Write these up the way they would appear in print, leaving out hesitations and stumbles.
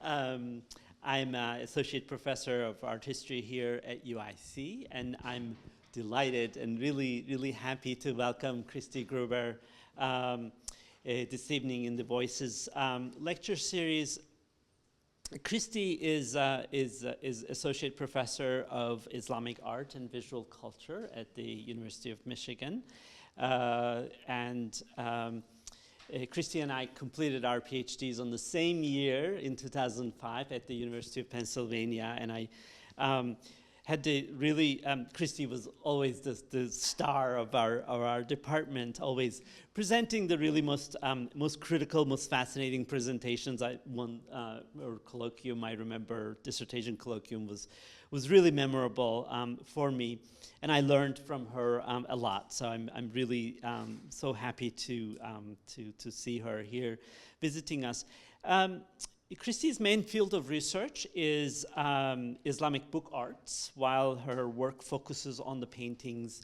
um, I'm associate professor of art history here at UIC, and I'm delighted and really happy to welcome Christiane Gruber this evening in the Voices lecture series. Christy is associate professor of Islamic art and visual culture at the University of Michigan, Christy and I completed our PhDs on the same year in 2005 at the University of Pennsylvania, and I had to really, Christy was always the star of our department, always presenting the really most critical, most fascinating presentations. One colloquium, I remember, dissertation colloquium was really memorable for me, and I learned from her a lot. So I'm really so happy to see her here visiting us. Christy's main field of research is Islamic book arts, while her work focuses on the paintings,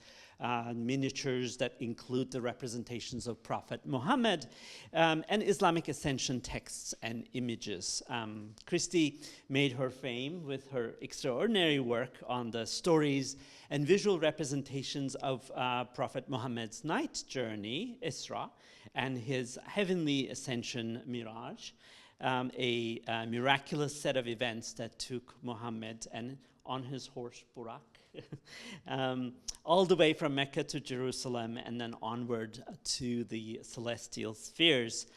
miniatures that include the representations of Prophet Muhammad, and Islamic ascension texts and images. Christy made her fame with her extraordinary work on the stories and visual representations of Prophet Muhammad's night journey, Isra, and his heavenly ascension, Miraj. A miraculous set of events that took Muhammad and on his horse Burak all the way from Mecca to Jerusalem and then onward to the celestial spheres.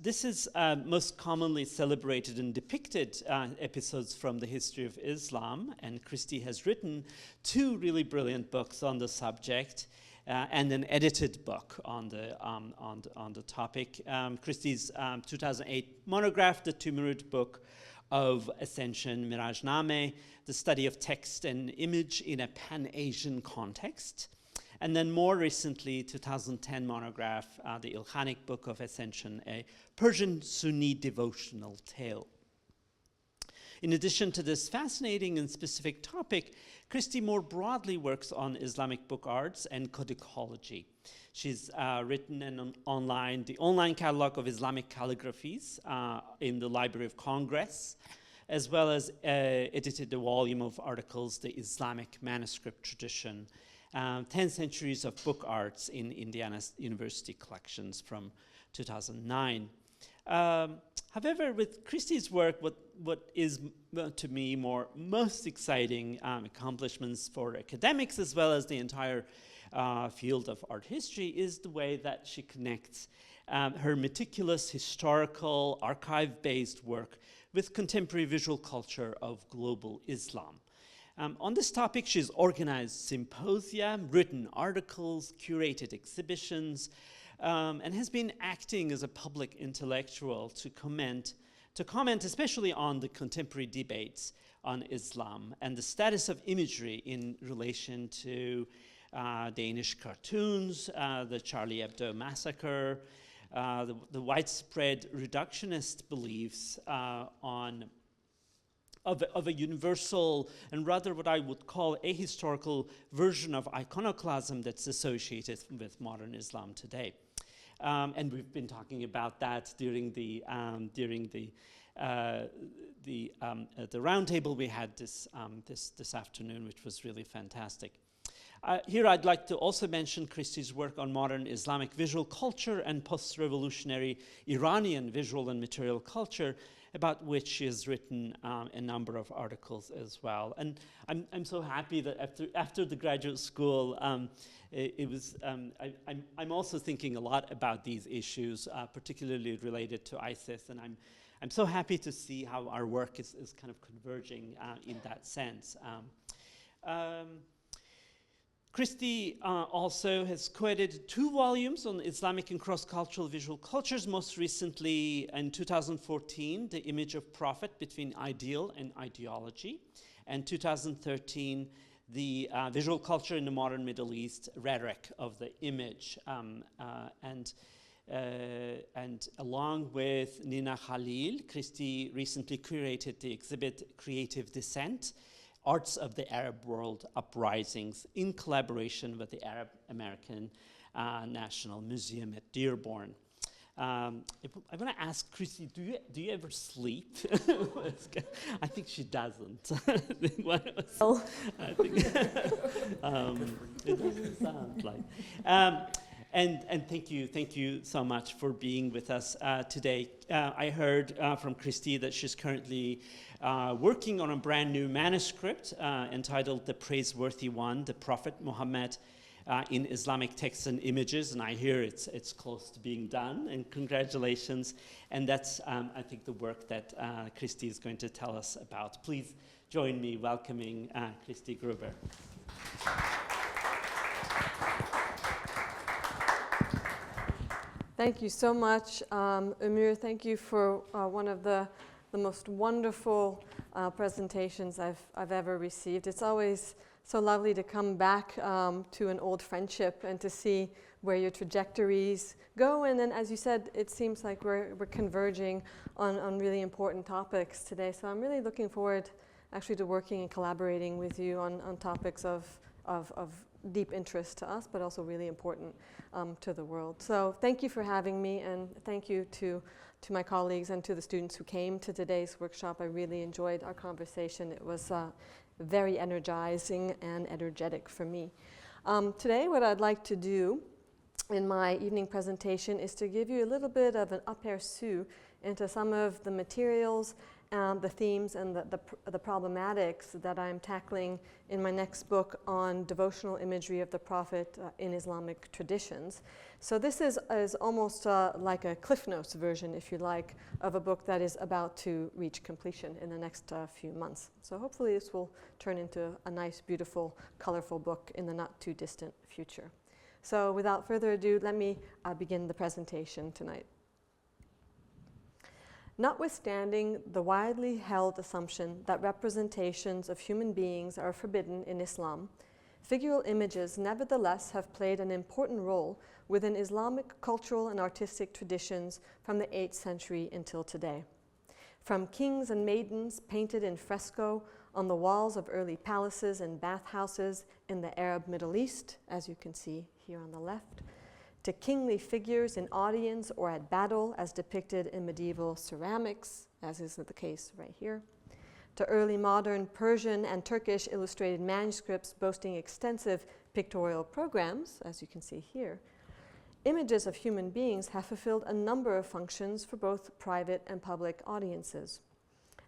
This is most commonly celebrated and depicted episodes from the history of Islam, and Christy has written two really brilliant books on the subject. And an edited book on the topic. Christy's 2008 monograph, the Tümürüt Book of Ascension, Mirajname, the study of text and image in a Pan-Asian context. And then more recently, 2010 monograph, the Ilkhanic Book of Ascension, a Persian Sunni devotional tale. In addition to this fascinating and specific topic, Christy more broadly works on Islamic book arts and codicology. She's written the online catalog of Islamic calligraphies in the Library of Congress, as well as edited a volume of articles, The Islamic Manuscript Tradition, 10 Centuries of Book Arts in Indiana University Collections from 2009. However, with Christy's work, what is to me most exciting accomplishments for academics as well as the entire field of art history is the way that she connects her meticulous historical archive-based work with contemporary visual culture of global Islam. On this topic, she's organized symposia, written articles, curated exhibitions, and has been acting as a public intellectual to comment especially on the contemporary debates on Islam and the status of imagery in relation to Danish cartoons, the Charlie Hebdo massacre, the widespread reductionist beliefs of a universal and rather what I would call ahistorical version of iconoclasm that's associated with modern Islam today. And we've been talking about that during the roundtable we had this afternoon, which was really fantastic. Here I'd like to also mention Christy's work on modern Islamic visual culture and post-revolutionary Iranian visual and material culture, about which she has written a number of articles as well. And I'm so happy that after the graduate school, I'm also thinking a lot about these issues, particularly related to ISIS, and I'm so happy to see how our work is kind of converging in that sense. Christy also has co-edited 2 volumes on Islamic and cross-cultural visual cultures, most recently in 2014, The Image of Prophet Between Ideal and Ideology, and 2013, The Visual Culture in the Modern Middle East, Rhetoric of the Image. And along with Nina Khalil, Christy recently curated the exhibit Creative Dissent, Arts of the Arab World Uprisings, in collaboration with the Arab American National Museum at Dearborn. I want to ask Christy, do you ever sleep? I think she doesn't. I think it doesn't sound like. And thank you so much for being with us today. I heard from Christy that she's currently working on a brand new manuscript entitled "The Praiseworthy One: The Prophet Muhammad in Islamic Texts and Images," and I hear it's close to being done, and congratulations. And that's, I think, the work that Christy is going to tell us about. Please join me welcoming Christy Gruber. Thank you so much, Amir. Thank you for one of the most wonderful presentations I've ever received. It's always so lovely to come back to an old friendship and to see where your trajectories go. And then, as you said, it seems like we're converging on really important topics today. So I'm really looking forward actually to working and collaborating with you on topics of deep interest to us, but also really important to the world. So thank you for having me, and thank you to my colleagues and to the students who came to today's workshop. I really enjoyed our conversation. It was very energizing and energetic for me. Today, what I'd like to do in my evening presentation is to give you a little bit of an aperçu into some of the materials, the themes, and the problematics that I'm tackling in my next book on devotional imagery of the Prophet in Islamic traditions. So this is almost like a Cliff Notes version, if you like, of a book that is about to reach completion in the next few months. So hopefully this will turn into a nice, beautiful, colorful book in the not too distant future. So without further ado, let me begin the presentation tonight. Notwithstanding the widely held assumption that representations of human beings are forbidden in Islam, figural images nevertheless have played an important role within Islamic cultural and artistic traditions from the 8th century until today. From kings and maidens painted in fresco on the walls of early palaces and bathhouses in the Arab Middle East, as you can see here on the left, to kingly figures in audience or at battle as depicted in medieval ceramics, as is the case right here, to early modern Persian and Turkish illustrated manuscripts boasting extensive pictorial programs, as you can see here, images of human beings have fulfilled a number of functions for both private and public audiences.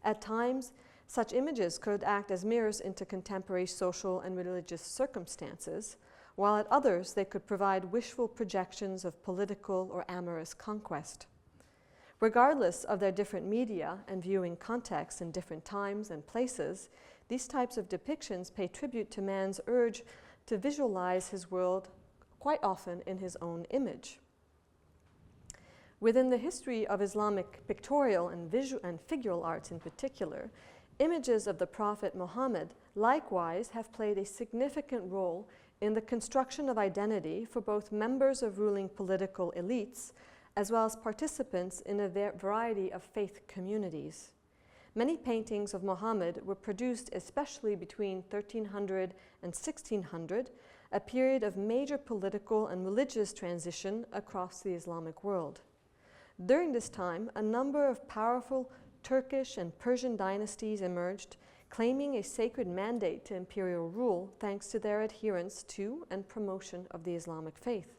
At times, such images could act as mirrors into contemporary social and religious circumstances, while at others they could provide wishful projections of political or amorous conquest. Regardless of their different media and viewing contexts in different times and places, these types of depictions pay tribute to man's urge to visualize his world quite often in his own image. Within the history of Islamic pictorial and figural arts in particular, images of the Prophet Muhammad likewise have played a significant role in the construction of identity for both members of ruling political elites as well as participants in a variety of faith communities. Many paintings of Muhammad were produced especially between 1300 and 1600, a period of major political and religious transition across the Islamic world. During this time, a number of powerful Turkish and Persian dynasties emerged, claiming a sacred mandate to imperial rule thanks to their adherence to and promotion of the Islamic faith.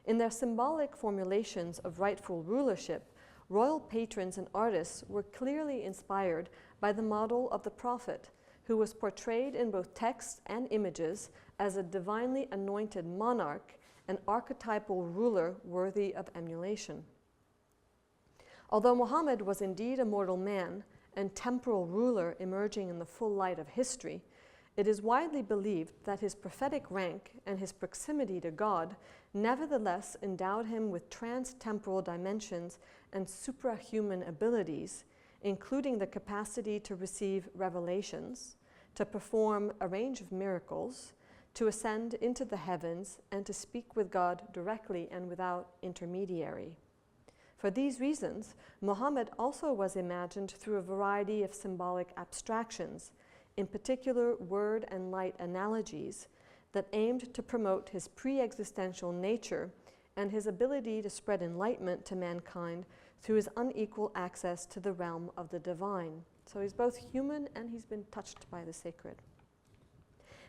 In their symbolic formulations of rightful rulership, royal patrons and artists were clearly inspired by the model of the Prophet, who was portrayed in both text and images as a divinely anointed monarch, an archetypal ruler worthy of emulation. Although Muhammad was indeed a mortal man and temporal ruler emerging in the full light of history, it is widely believed that his prophetic rank and his proximity to God nevertheless endowed him with trans-temporal dimensions and suprahuman abilities, including the capacity to receive revelations, to perform a range of miracles, to ascend into the heavens, and to speak with God directly and without intermediary. For these reasons, Muhammad also was imagined through a variety of symbolic abstractions, in particular word and light analogies, that aimed to promote his pre-existential nature and his ability to spread enlightenment to mankind through his unequal access to the realm of the divine. So he's both human and he's been touched by the sacred.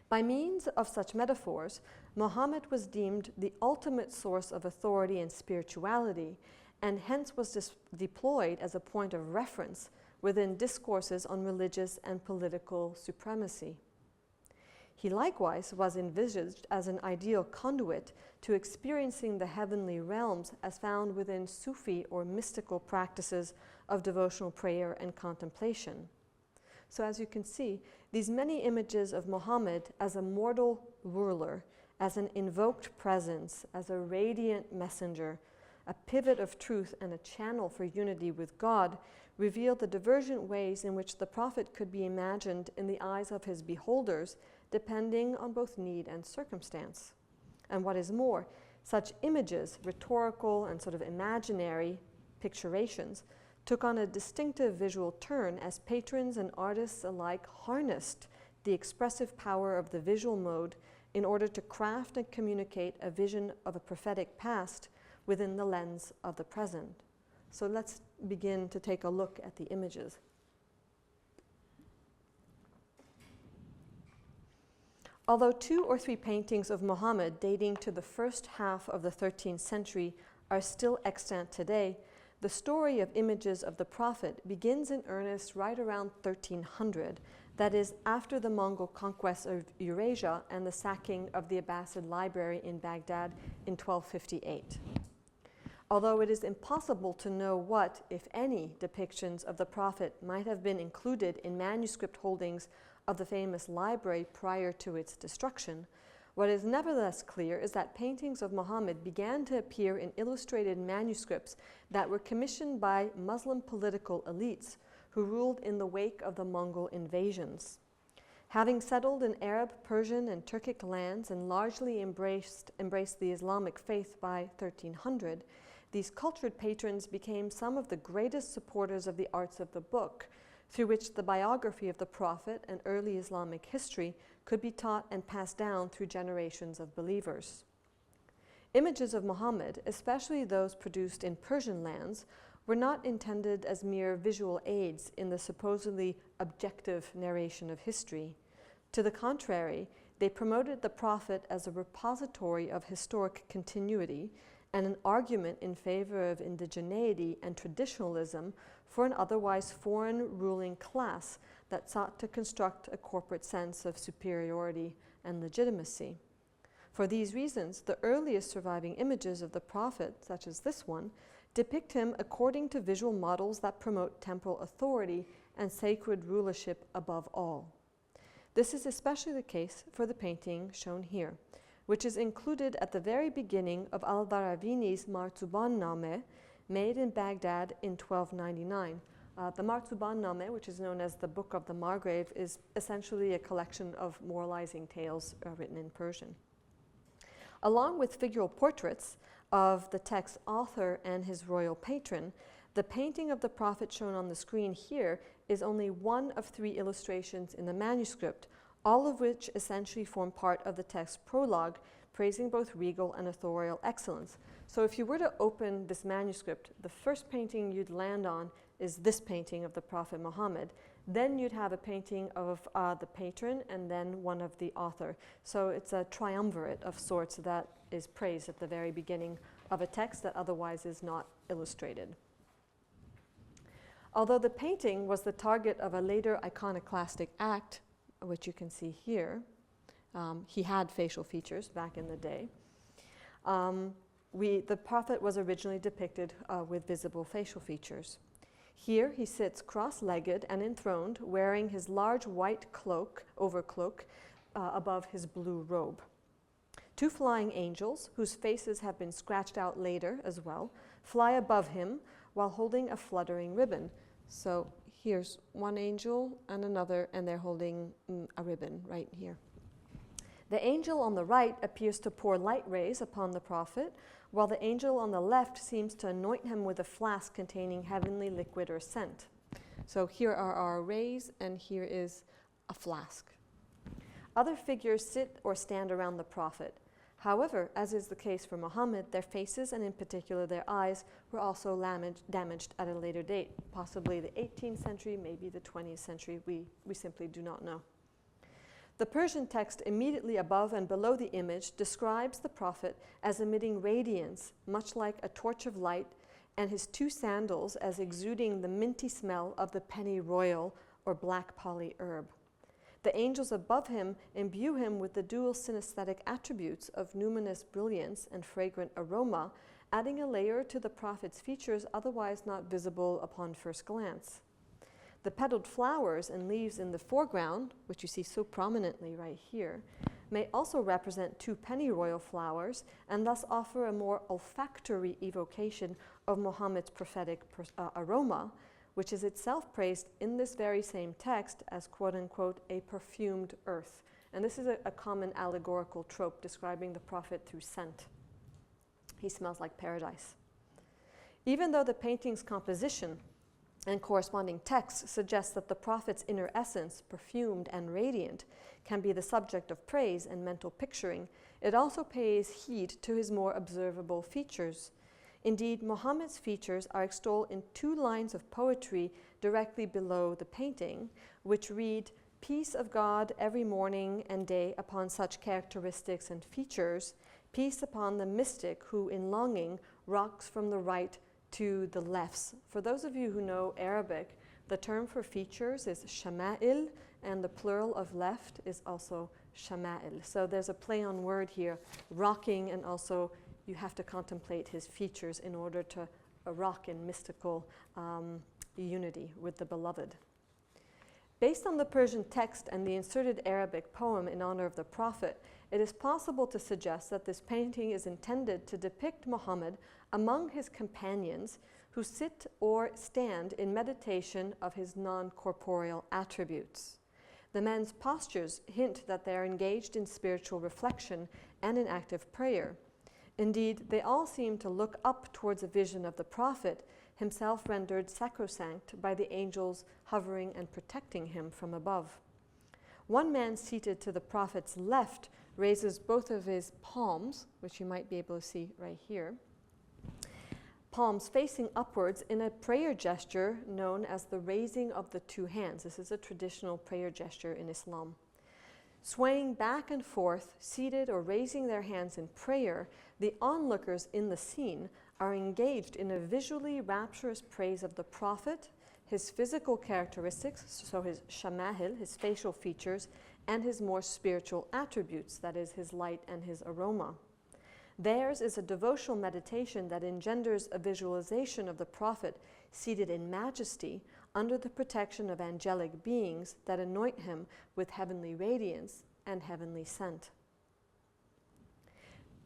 By means of such metaphors, Muhammad was deemed the ultimate source of authority and spirituality, and hence was deployed as a point of reference within discourses on religious and political supremacy. He likewise was envisaged as an ideal conduit to experiencing the heavenly realms as found within Sufi or mystical practices of devotional prayer and contemplation. So as you can see, these many images of Muhammad as a mortal ruler, as an invoked presence, as a radiant messenger, a pivot of truth and a channel for unity with God, reveal the divergent ways in which the prophet could be imagined in the eyes of his beholders, depending on both need and circumstance. And what is more, such images, rhetorical and sort of imaginary picturations, took on a distinctive visual turn as patrons and artists alike harnessed the expressive power of the visual mode in order to craft and communicate a vision of a prophetic past within the lens of the present. So let's begin to take a look at the images. Although 2 or 3 paintings of Muhammad dating to the first half of the 13th century are still extant today, the story of images of the Prophet begins in earnest right around 1300, that is, after the Mongol conquest of Eurasia and the sacking of the Abbasid library in Baghdad in 1258. Although it is impossible to know what, if any, depictions of the Prophet might have been included in manuscript holdings of the famous library prior to its destruction, what is nevertheless clear is that paintings of Muhammad began to appear in illustrated manuscripts that were commissioned by Muslim political elites who ruled in the wake of the Mongol invasions. Having settled in Arab, Persian, and Turkic lands and largely embraced the Islamic faith by 1300, these cultured patrons became some of the greatest supporters of the arts of the book, through which the biography of the Prophet and early Islamic history could be taught and passed down through generations of believers. Images of Muhammad, especially those produced in Persian lands, were not intended as mere visual aids in the supposedly objective narration of history. To the contrary, they promoted the Prophet as a repository of historic continuity and an argument in favor of indigeneity and traditionalism for an otherwise foreign ruling class that sought to construct a corporate sense of superiority and legitimacy. For these reasons, the earliest surviving images of the Prophet, such as this one, depict him according to visual models that promote temporal authority and sacred rulership above all. This is especially the case for the painting shown here, which is included at the very beginning of Al-Daravini's Marzuban-Name, made in Baghdad in 1299. The Marzuban-Name, which is known as the Book of the Margrave, is essentially a collection of moralizing tales written in Persian. Along with figural portraits of the text's author and his royal patron, the painting of the Prophet shown on the screen here is only one of 3 illustrations in the manuscript, all of which essentially form part of the text's prologue, praising both regal and authorial excellence. So if you were to open this manuscript, the first painting you'd land on is this painting of the Prophet Muhammad. Then you'd have a painting of the patron and then one of the author. So it's a triumvirate of sorts that is praised at the very beginning of a text that otherwise is not illustrated. Although the painting was the target of a later iconoclastic act, which you can see here, he had facial features back in the day. The Prophet was originally depicted with visible facial features. Here he sits cross-legged and enthroned, wearing his large white overcloak above his blue robe. 2 flying angels, whose faces have been scratched out later as well, fly above him while holding a fluttering ribbon. So here's one angel and another, and they're holding a ribbon right here. The angel on the right appears to pour light rays upon the Prophet, while the angel on the left seems to anoint him with a flask containing heavenly liquid or scent. So here are our rays, and here is a flask. Other figures sit or stand around the Prophet. However, as is the case for Muhammad, their faces, and in particular their eyes, were also damaged at a later date, possibly the 18th century, maybe the 20th century. We simply do not know. The Persian text immediately above and below the image describes the Prophet as emitting radiance, much like a torch of light, and his two sandals as exuding the minty smell of the pennyroyal or black poly herb. The angels above him imbue him with the dual synesthetic attributes of numinous brilliance and fragrant aroma, adding a layer to the Prophet's features otherwise not visible upon first glance. The petaled flowers and leaves in the foreground, which you see so prominently right here, may also represent two pennyroyal flowers and thus offer a more olfactory evocation of Muhammad's prophetic aroma, which is itself praised in this very same text as quote-unquote a perfumed earth. And this is a common allegorical trope describing the Prophet through scent. He smells like paradise. Even though the painting's composition and corresponding text suggests that the Prophet's inner essence, perfumed and radiant, can be the subject of praise and mental picturing, it also pays heed to his more observable features. Indeed, Muhammad's features are extolled in two lines of poetry directly below the painting, which read, "Peace of God every morning and day upon such characteristics and features, peace upon the mystic who in longing rocks from the right to the lefts." For those of you who know Arabic, the term for features is shama'il, and the plural of left is also shama'il. So there's a play on word here, rocking, and also you have to contemplate his features in order to rock in mystical unity with the beloved. Based on the Persian text and the inserted Arabic poem in honor of the Prophet, it is possible to suggest that this painting is intended to depict Muhammad among his companions who sit or stand in meditation of his non-corporeal attributes. The men's postures hint that they are engaged in spiritual reflection and in active prayer. Indeed, they all seem to look up towards a vision of the Prophet, himself rendered sacrosanct by the angels hovering and protecting him from above. One man seated to the Prophet's left raises both of his palms, which you might be able to see right here, palms facing upwards in a prayer gesture known as the raising of the two hands. This is a traditional prayer gesture in Islam. Swaying back and forth, seated or raising their hands in prayer, the onlookers in the scene are engaged in a visually rapturous praise of the Prophet, his physical characteristics, so his shamahil, his facial features, and his more spiritual attributes, that is, his light and his aroma. Theirs is a devotional meditation that engenders a visualization of the Prophet seated in majesty under the protection of angelic beings that anoint him with heavenly radiance and heavenly scent.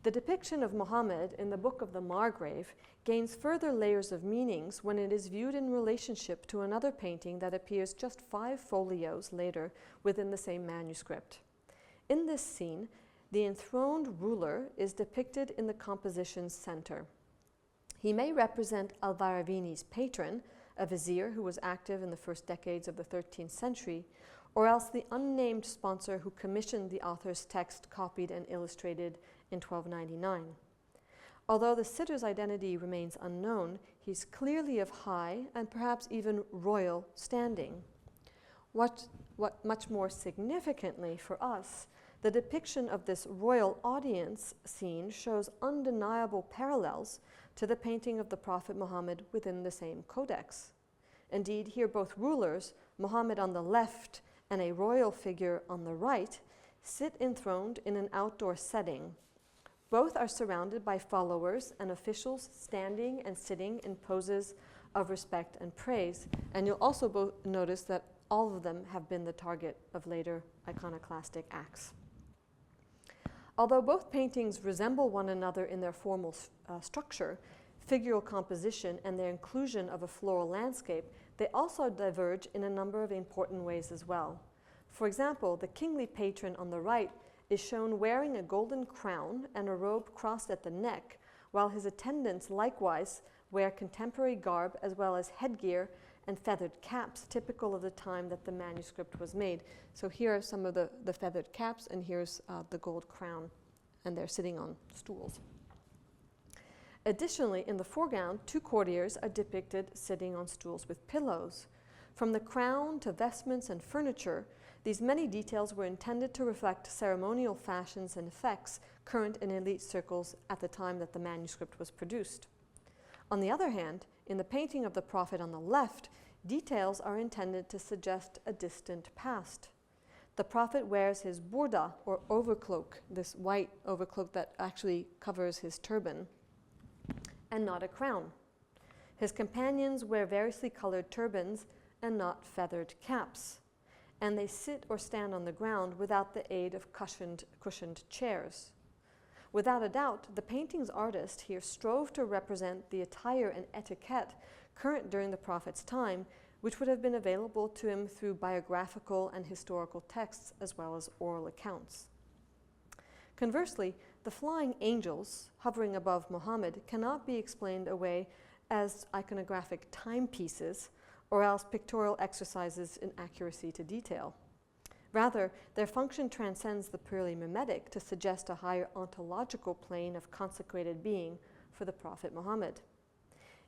The depiction of Muhammad in the Book of the Margrave gains further layers of meanings when it is viewed in relationship to another painting that appears just 5 folios later within the same manuscript. In this scene, the enthroned ruler is depicted in the composition's center. He may represent Al-Varavini's patron, a vizier who was active in the first decades of the 13th century, or else the unnamed sponsor who commissioned the author's text copied and illustrated in 1299. Although the sitter's identity remains unknown, he's clearly of high and perhaps even royal standing. What much more significantly for us, the depiction of this royal audience scene shows undeniable parallels to the painting of the Prophet Muhammad within the same codex. Indeed, here both rulers, Muhammad on the left and a royal figure on the right, sit enthroned in an outdoor setting. Both are surrounded by followers and officials standing and sitting in poses of respect and praise. And you'll also notice that all of them have been the target of later iconoclastic acts. Although both paintings resemble one another in their formal structure, figural composition, and their inclusion of a floral landscape, they also diverge in a number of important ways as well. For example, the kingly patron on the right is shown wearing a golden crown and a robe crossed at the neck, while his attendants likewise wear contemporary garb as well as headgear and feathered caps typical of the time that the manuscript was made. So here are some of the feathered caps, and here's the gold crown and they're sitting on stools. Additionally, in the foreground, 2 courtiers are depicted sitting on stools with pillows. From the crown to vestments and furniture, these many details were intended to reflect ceremonial fashions and effects current in elite circles at the time that the manuscript was produced. On the other hand, in the painting of the prophet on the left, details are intended to suggest a distant past. The prophet wears his burda, or overcloak, this white overcloak that actually covers his turban, and not a crown. His companions wear variously colored turbans and not feathered caps, and they sit or stand on the ground without the aid of cushioned chairs. Without a doubt, the painting's artist here strove to represent the attire and etiquette current during the prophet's time, which would have been available to him through biographical and historical texts as well as oral accounts. Conversely, the flying angels hovering above Muhammad cannot be explained away as iconographic timepieces or else pictorial exercises in accuracy to detail. Rather, their function transcends the purely mimetic to suggest a higher ontological plane of consecrated being for the Prophet Muhammad.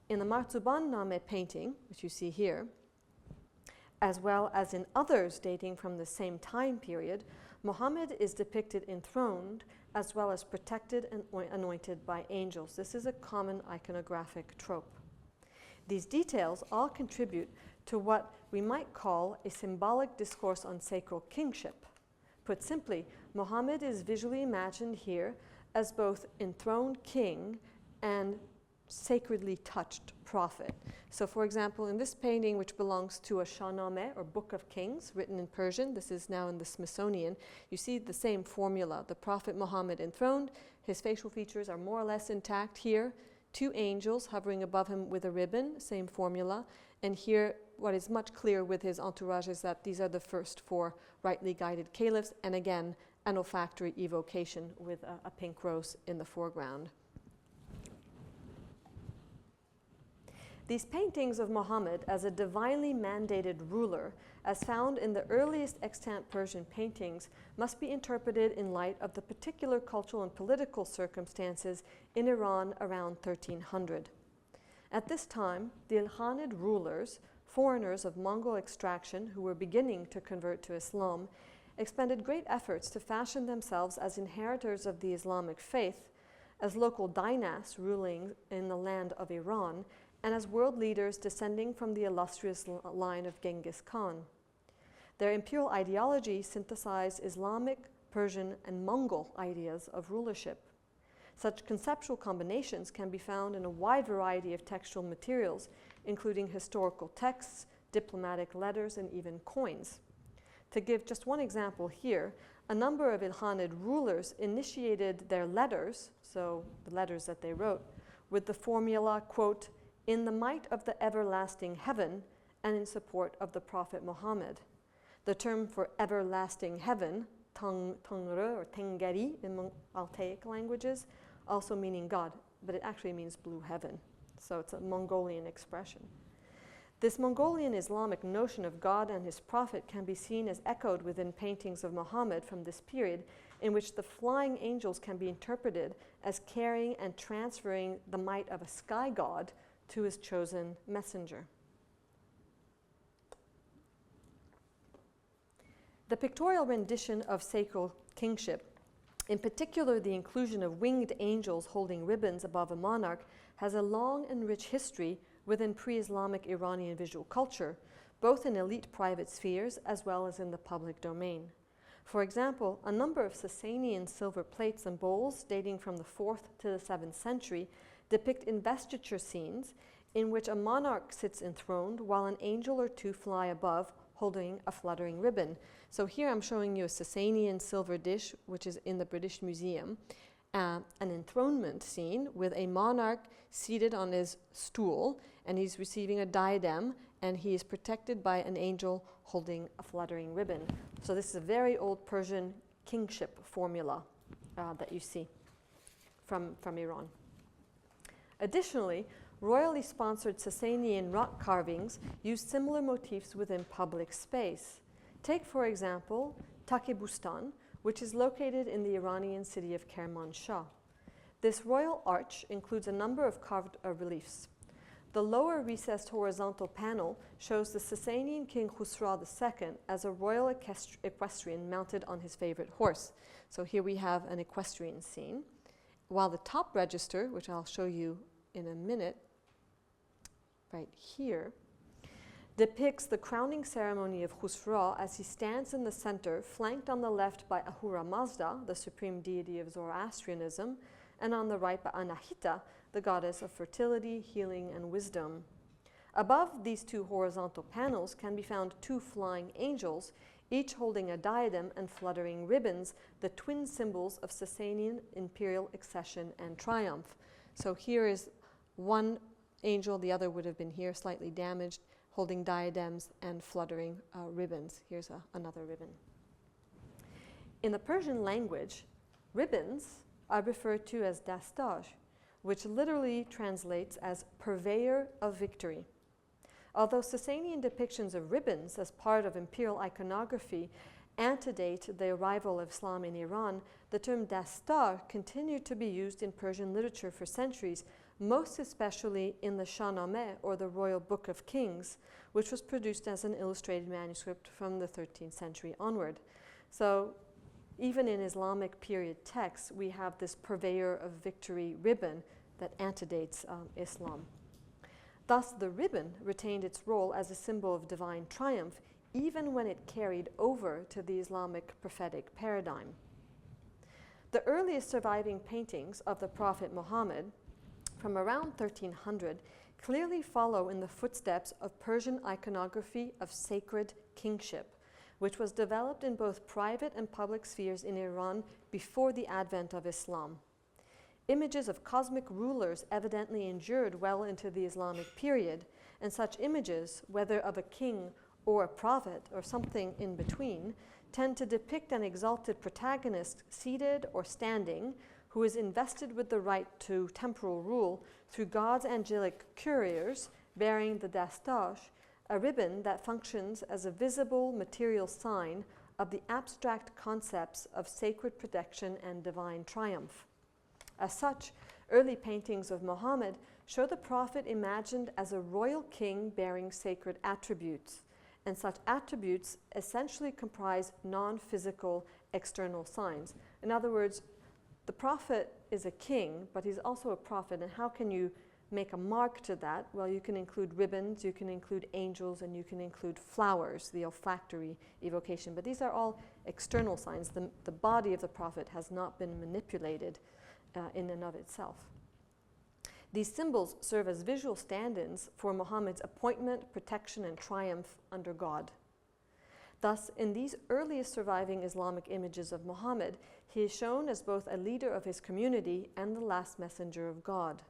In the Marzuban Name painting, which you see here, as well as in others dating from the same time period, Muhammad is depicted enthroned as well as protected and anointed by angels. This is a common iconographic trope. These details all contribute to what we might call a symbolic discourse on sacral kingship. Put simply, Muhammad is visually imagined here as both enthroned king and sacredly touched prophet. So for example, in this painting, which belongs to a Shahnameh, or Book of Kings, written in Persian, this is now in the Smithsonian, you see the same formula. The Prophet Muhammad enthroned, his facial features are more or less intact here, 2 angels hovering above him with a ribbon, same formula, and here what is much clearer with his entourage is that these are the first 4 rightly guided caliphs, and again, an olfactory evocation with a pink rose in the foreground. These paintings of Muhammad as a divinely mandated ruler, as found in the earliest extant Persian paintings, must be interpreted in light of the particular cultural and political circumstances in Iran around 1300. At this time, the Ilkhanid rulers, foreigners of Mongol extraction who were beginning to convert to Islam, expended great efforts to fashion themselves as inheritors of the Islamic faith, as local dynasts ruling in the land of Iran, and as world leaders descending from the illustrious line of Genghis Khan. Their imperial ideology synthesized Islamic, Persian, and Mongol ideas of rulership. Such conceptual combinations can be found in a wide variety of textual materials, including historical texts, diplomatic letters, and even coins. To give just one example here, a number of Ilkhanid rulers initiated their letters, so the letters that they wrote, with the formula, quote, "in the might of the everlasting heaven and in support of the Prophet Muhammad." The term for everlasting heaven, Tangre or Tengeri in Altaic languages, also meaning God, but it actually means blue heaven. So it's a Mongolian expression. This Mongolian Islamic notion of God and his prophet can be seen as echoed within paintings of Muhammad from this period, in which the flying angels can be interpreted as carrying and transferring the might of a sky god to his chosen messenger. The pictorial rendition of sacral kingship, in particular the inclusion of winged angels holding ribbons above a monarch, has a long and rich history within pre-Islamic Iranian visual culture, both in elite private spheres as well as in the public domain. For example, a number of Sasanian silver plates and bowls dating from the 4th to the 7th century depict investiture scenes in which a monarch sits enthroned while an angel or 2 fly above holding a fluttering ribbon. So here I'm showing you a Sasanian silver dish, which is in the British Museum, an enthronement scene with a monarch seated on his stool, and he's receiving a diadem, and he is protected by an angel holding a fluttering ribbon. So this is a very old Persian kingship formula that you see from Iran. Additionally, royally sponsored Sasanian rock carvings use similar motifs within public space. Take, for example, Takebustan, which is located in the Iranian city of Kermanshah. This royal arch includes a number of carved reliefs. The lower recessed horizontal panel shows the Sasanian king Khusra II as a royal equestrian mounted on his favorite horse. So here we have an equestrian scene, while the top register, which I'll show you in a minute, right here, depicts the crowning ceremony of Khusra as he stands in the center, flanked on the left by Ahura Mazda, the supreme deity of Zoroastrianism, and on the right by Anahita, the goddess of fertility, healing, and wisdom. Above these two horizontal panels can be found two flying angels, each holding a diadem and fluttering ribbons, the twin symbols of Sasanian imperial accession and triumph. So here is one angel, the other would have been here, slightly damaged, holding diadems and fluttering ribbons. Here's another ribbon. In the Persian language, ribbons are referred to as dastaj, which literally translates as purveyor of victory. Although Sasanian depictions of ribbons as part of imperial iconography antedate the arrival of Islam in Iran, the term dastar continued to be used in Persian literature for centuries, most especially in the Shahnameh, or the Royal Book of Kings, which was produced as an illustrated manuscript from the 13th century onward. So even in Islamic period texts, we have this purveyor of victory ribbon that antedates Islam. Thus, the ribbon retained its role as a symbol of divine triumph, even when it carried over to the Islamic prophetic paradigm. The earliest surviving paintings of the Prophet Muhammad from around 1300 clearly follow in the footsteps of Persian iconography of sacred kingship, which was developed in both private and public spheres in Iran before the advent of Islam. Images of cosmic rulers evidently endured well into the Islamic period, and such images, whether of a king or a prophet or something in between, tend to depict an exalted protagonist seated or standing who is invested with the right to temporal rule through God's angelic couriers bearing the dastaj, a ribbon that functions as a visible material sign of the abstract concepts of sacred protection and divine triumph. As such, early paintings of Muhammad show the prophet imagined as a royal king bearing sacred attributes, and such attributes essentially comprise non-physical external signs. In other words, the prophet is a king, but he's also a prophet, and how can you make a mark to that? Well, you can include ribbons, you can include angels, and you can include flowers, the olfactory evocation. But these are all external signs. The body of the prophet has not been manipulated in and of itself. These symbols serve as visual stand-ins for Muhammad's appointment, protection, and triumph under God. Thus, in these earliest surviving Islamic images of Muhammad, he is shown as both a leader of his community and the last messenger of God.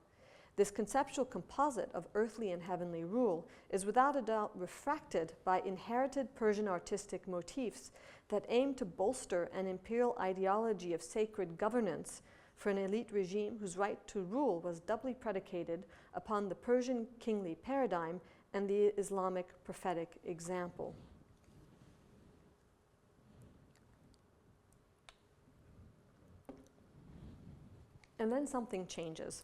This conceptual composite of earthly and heavenly rule is without a doubt refracted by inherited Persian artistic motifs that aim to bolster an imperial ideology of sacred governance for an elite regime whose right to rule was doubly predicated upon the Persian kingly paradigm and the Islamic prophetic example. And then something changes.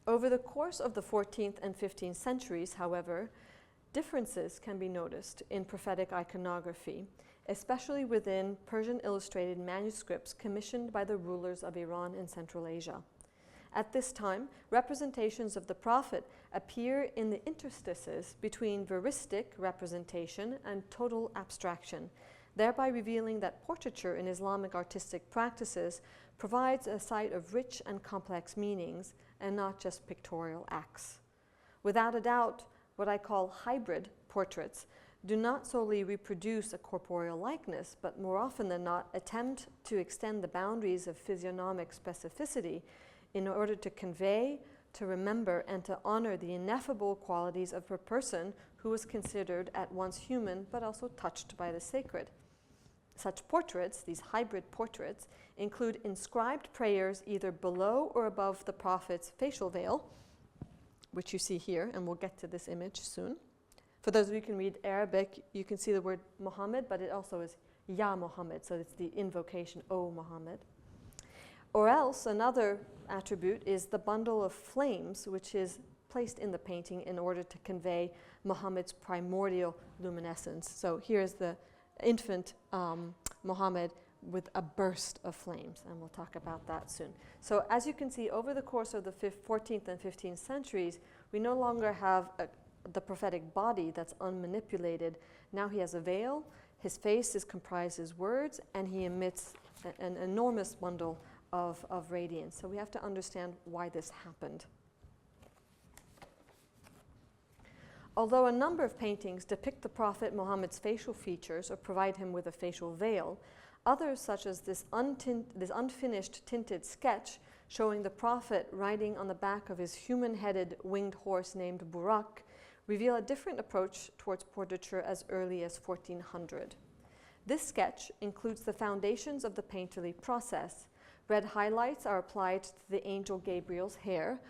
Over the course of the 14th and 15th centuries, however, differences can be noticed in prophetic iconography, especially within Persian illustrated manuscripts commissioned by the rulers of Iran and Central Asia. At this time, representations of the prophet appear in the interstices between veristic representation and total abstraction, thereby revealing that portraiture in Islamic artistic practices provides a site of rich and complex meanings and not just pictorial acts. Without a doubt, what I call hybrid portraits do not solely reproduce a corporeal likeness, but more often than not attempt to extend the boundaries of physiognomic specificity in order to convey, to remember, and to honor the ineffable qualities of a person who was considered at once human but also touched by the sacred. Such portraits, these hybrid portraits, include inscribed prayers either below or above the prophet's facial veil, which you see here, and we'll get to this image soon. For those of you who can read Arabic, you can see the word Muhammad, but it also is Ya Muhammad, so it's the invocation, O Muhammad. Or else another attribute is the bundle of flames, which is placed in the painting in order to convey Muhammad's primordial luminescence. So here's the infant Muhammad with a burst of flames, and we'll talk about that soon. So as you can see, over the course of the 14th and 15th centuries, we no longer have the prophetic body that's unmanipulated. Now he has a veil, his face is comprised as words, and he emits an enormous bundle of radiance. So we have to understand why this happened. Although a number of paintings depict the Prophet Muhammad's facial features or provide him with a facial veil, others, such as this unfinished tinted sketch showing the Prophet riding on the back of his human-headed winged horse named Burak, reveal a different approach towards portraiture as early as 1400. This sketch includes the foundations of the painterly process. Red highlights are applied to the angel Gabriel's hair.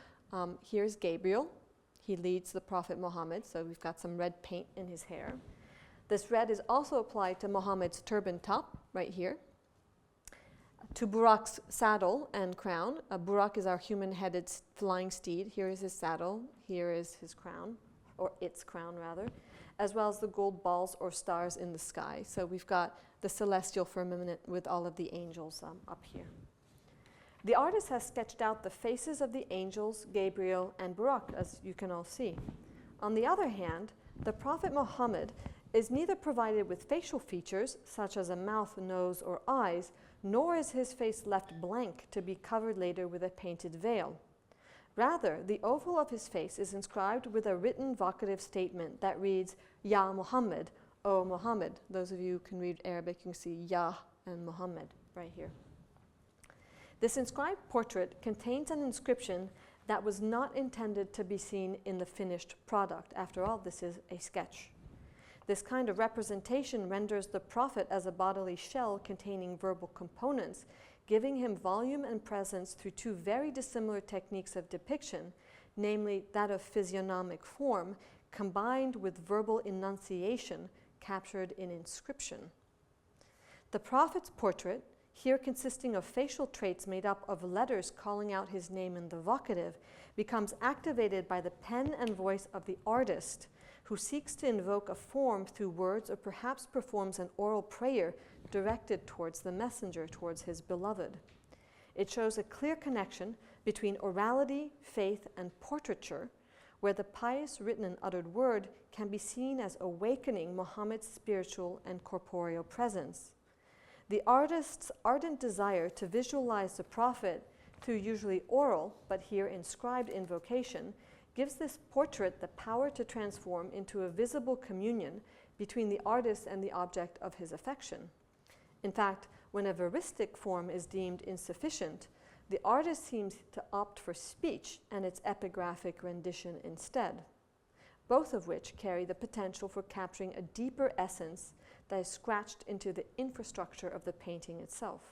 Here's Gabriel. He leads the Prophet Muhammad, so we've got some red paint in his hair. This red is also applied to Muhammad's turban top, right here. To Burak's saddle and crown. Burak is our human-headed flying steed. Here is his saddle. Here is his crown, or its crown rather, as well as the gold balls or stars in the sky. So we've got the celestial firmament with all of the angels up here. The artist has sketched out the faces of the angels, Gabriel, and Burak, as you can all see. On the other hand, the Prophet Muhammad is neither provided with facial features, such as a mouth, nose, or eyes, nor is his face left blank to be covered later with a painted veil. Rather, the oval of his face is inscribed with a written vocative statement that reads, Ya Muhammad, O Muhammad. Those of you who can read Arabic, you can see Ya and Muhammad right here. This inscribed portrait contains an inscription that was not intended to be seen in the finished product. After all, this is a sketch. This kind of representation renders the Prophet as a bodily shell containing verbal components, giving him volume and presence through two very dissimilar techniques of depiction, namely that of physiognomic form combined with verbal enunciation captured in inscription. The Prophet's portrait, here consisting of facial traits made up of letters calling out his name in the vocative, becomes activated by the pen and voice of the artist, who seeks to invoke a form through words or perhaps performs an oral prayer directed towards the messenger, towards his beloved. It shows a clear connection between orality, faith, and portraiture, where the pious written and uttered word can be seen as awakening Muhammad's spiritual and corporeal presence. The artist's ardent desire to visualize the Prophet through usually oral, but here inscribed invocation, gives this portrait the power to transform into a visible communion between the artist and the object of his affection. In fact, when a veristic form is deemed insufficient, the artist seems to opt for speech and its epigraphic rendition instead, both of which carry the potential for capturing a deeper essence that is scratched into the infrastructure of the painting itself.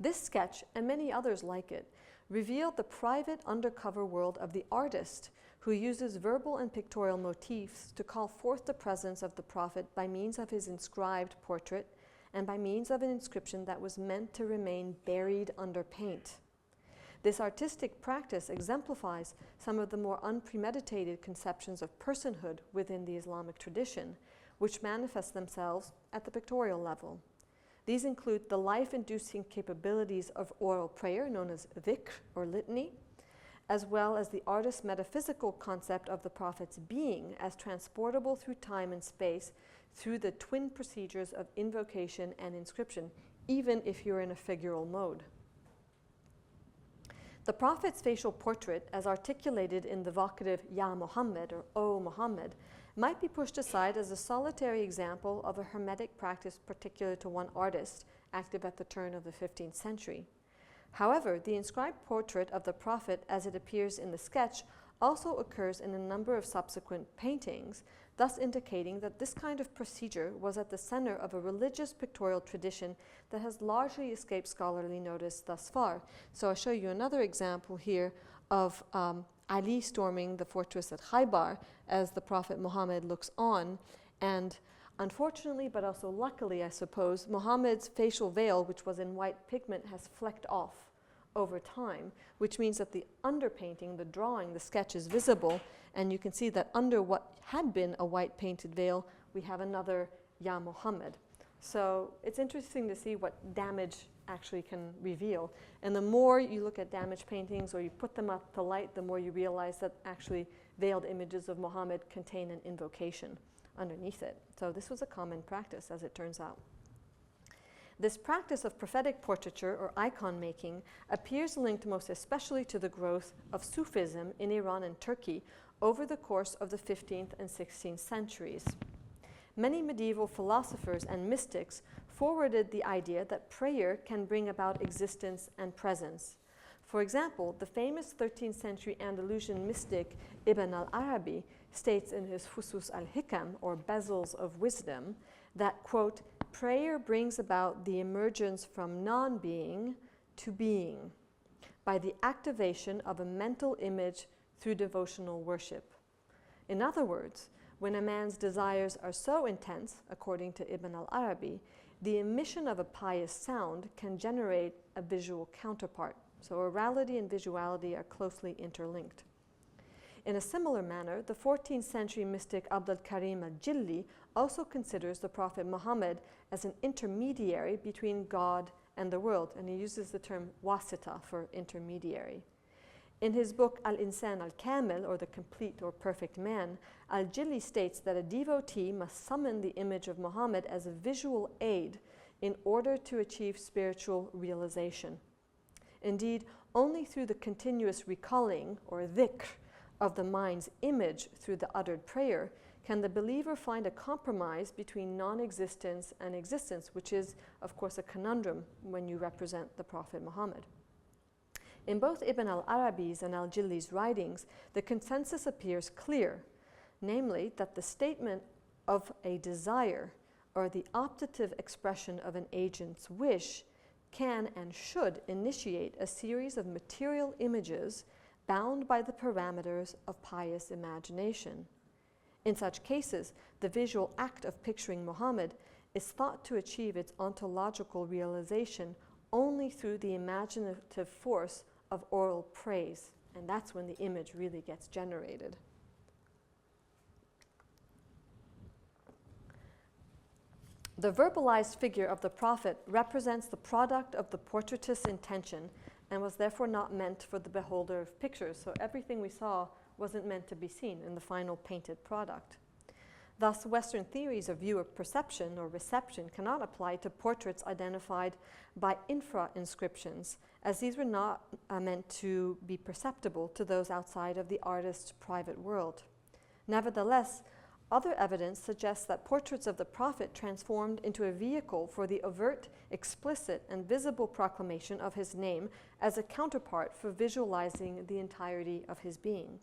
This sketch, and many others like it, reveal the private undercover world of the artist, who uses verbal and pictorial motifs to call forth the presence of the Prophet by means of his inscribed portrait and by means of an inscription that was meant to remain buried under paint. This artistic practice exemplifies some of the more unpremeditated conceptions of personhood within the Islamic tradition, which manifest themselves at the pictorial level. These include the life-inducing capabilities of oral prayer, known as dhikr or litany, as well as the artist's metaphysical concept of the Prophet's being as transportable through time and space through the twin procedures of invocation and inscription, even if you're in a figural mode. The Prophet's facial portrait, as articulated in the vocative Ya Muhammad or O Muhammad, might be pushed aside as a solitary example of a hermetic practice particular to one artist, active at the turn of the 15th century. However, the inscribed portrait of the Prophet as it appears in the sketch also occurs in a number of subsequent paintings, thus indicating that this kind of procedure was at the center of a religious pictorial tradition that has largely escaped scholarly notice thus far. So I'll show you another example here of Ali storming the fortress at Khaybar as the Prophet Muhammad looks on, and Unfortunately, but also luckily, I suppose, Muhammad's facial veil, which was in white pigment, has flecked off over time, which means that the underpainting, the drawing, the sketch is visible, and you can see that under what had been a white painted veil, we have another Ya Muhammad. So it's interesting to see what damage actually can reveal. And the more you look at damaged paintings or you put them up to light, the more you realize that actually veiled images of Muhammad contain an invocation underneath it. So this was a common practice, as it turns out. This practice of prophetic portraiture or icon making appears linked most especially to the growth of Sufism in Iran and Turkey over the course of the 15th and 16th centuries. Many medieval philosophers and mystics forwarded the idea that prayer can bring about existence and presence. For example, the famous 13th century Andalusian mystic Ibn al-Arabi states in his Fusus al-Hikam, or Bezels of Wisdom, that, quote, prayer brings about the emergence from non-being to being by the activation of a mental image through devotional worship. In other words, when a man's desires are so intense, according to Ibn al-Arabi, the emission of a pious sound can generate a visual counterpart. So orality and visuality are closely interlinked. In a similar manner, the 14th century mystic Abdul Karim al-Jilli also considers the Prophet Muhammad as an intermediary between God and the world, and he uses the term wasita for intermediary. In his book Al-Insan al-Kamil, or the complete or perfect man, al-Jilli states that a devotee must summon the image of Muhammad as a visual aid in order to achieve spiritual realization. Indeed, only through the continuous recalling, or dhikr, of the mind's image through the uttered prayer can the believer find a compromise between non-existence and existence, which is, of course, a conundrum when you represent the Prophet Muhammad. In both Ibn al-Arabi's and al-Jilli's writings, the consensus appears clear, namely that the statement of a desire or the optative expression of an agent's wish can and should initiate a series of material images bound by the parameters of pious imagination. In such cases, the visual act of picturing Muhammad is thought to achieve its ontological realization only through the imaginative force of oral praise, and that's when the image really gets generated. The verbalized figure of the Prophet represents the product of the portraitist's intention and was therefore not meant for the beholder of pictures, so everything we saw wasn't meant to be seen in the final painted product. Thus, Western theories of viewer perception or reception cannot apply to portraits identified by infra-inscriptions, as these were not meant to be perceptible to those outside of the artist's private world. Nevertheless, other evidence suggests that portraits of the Prophet transformed into a vehicle for the overt, explicit, and visible proclamation of his name as a counterpart for visualizing the entirety of his being.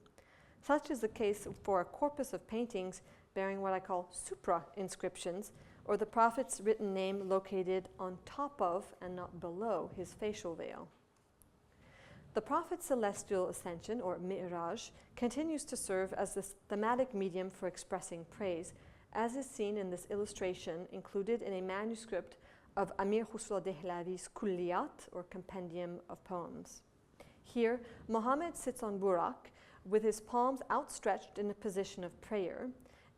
Such is the case for a corpus of paintings bearing what I call supra-inscriptions, or the Prophet's written name located on top of and not below his facial veil. The Prophet's celestial ascension, or mi'raj, continues to serve as the thematic medium for expressing praise, as is seen in this illustration included in a manuscript of Amir Khusro Dehlavi's Kulliyat, or Compendium of Poems. Here, Muhammad sits on Burak with his palms outstretched in a position of prayer,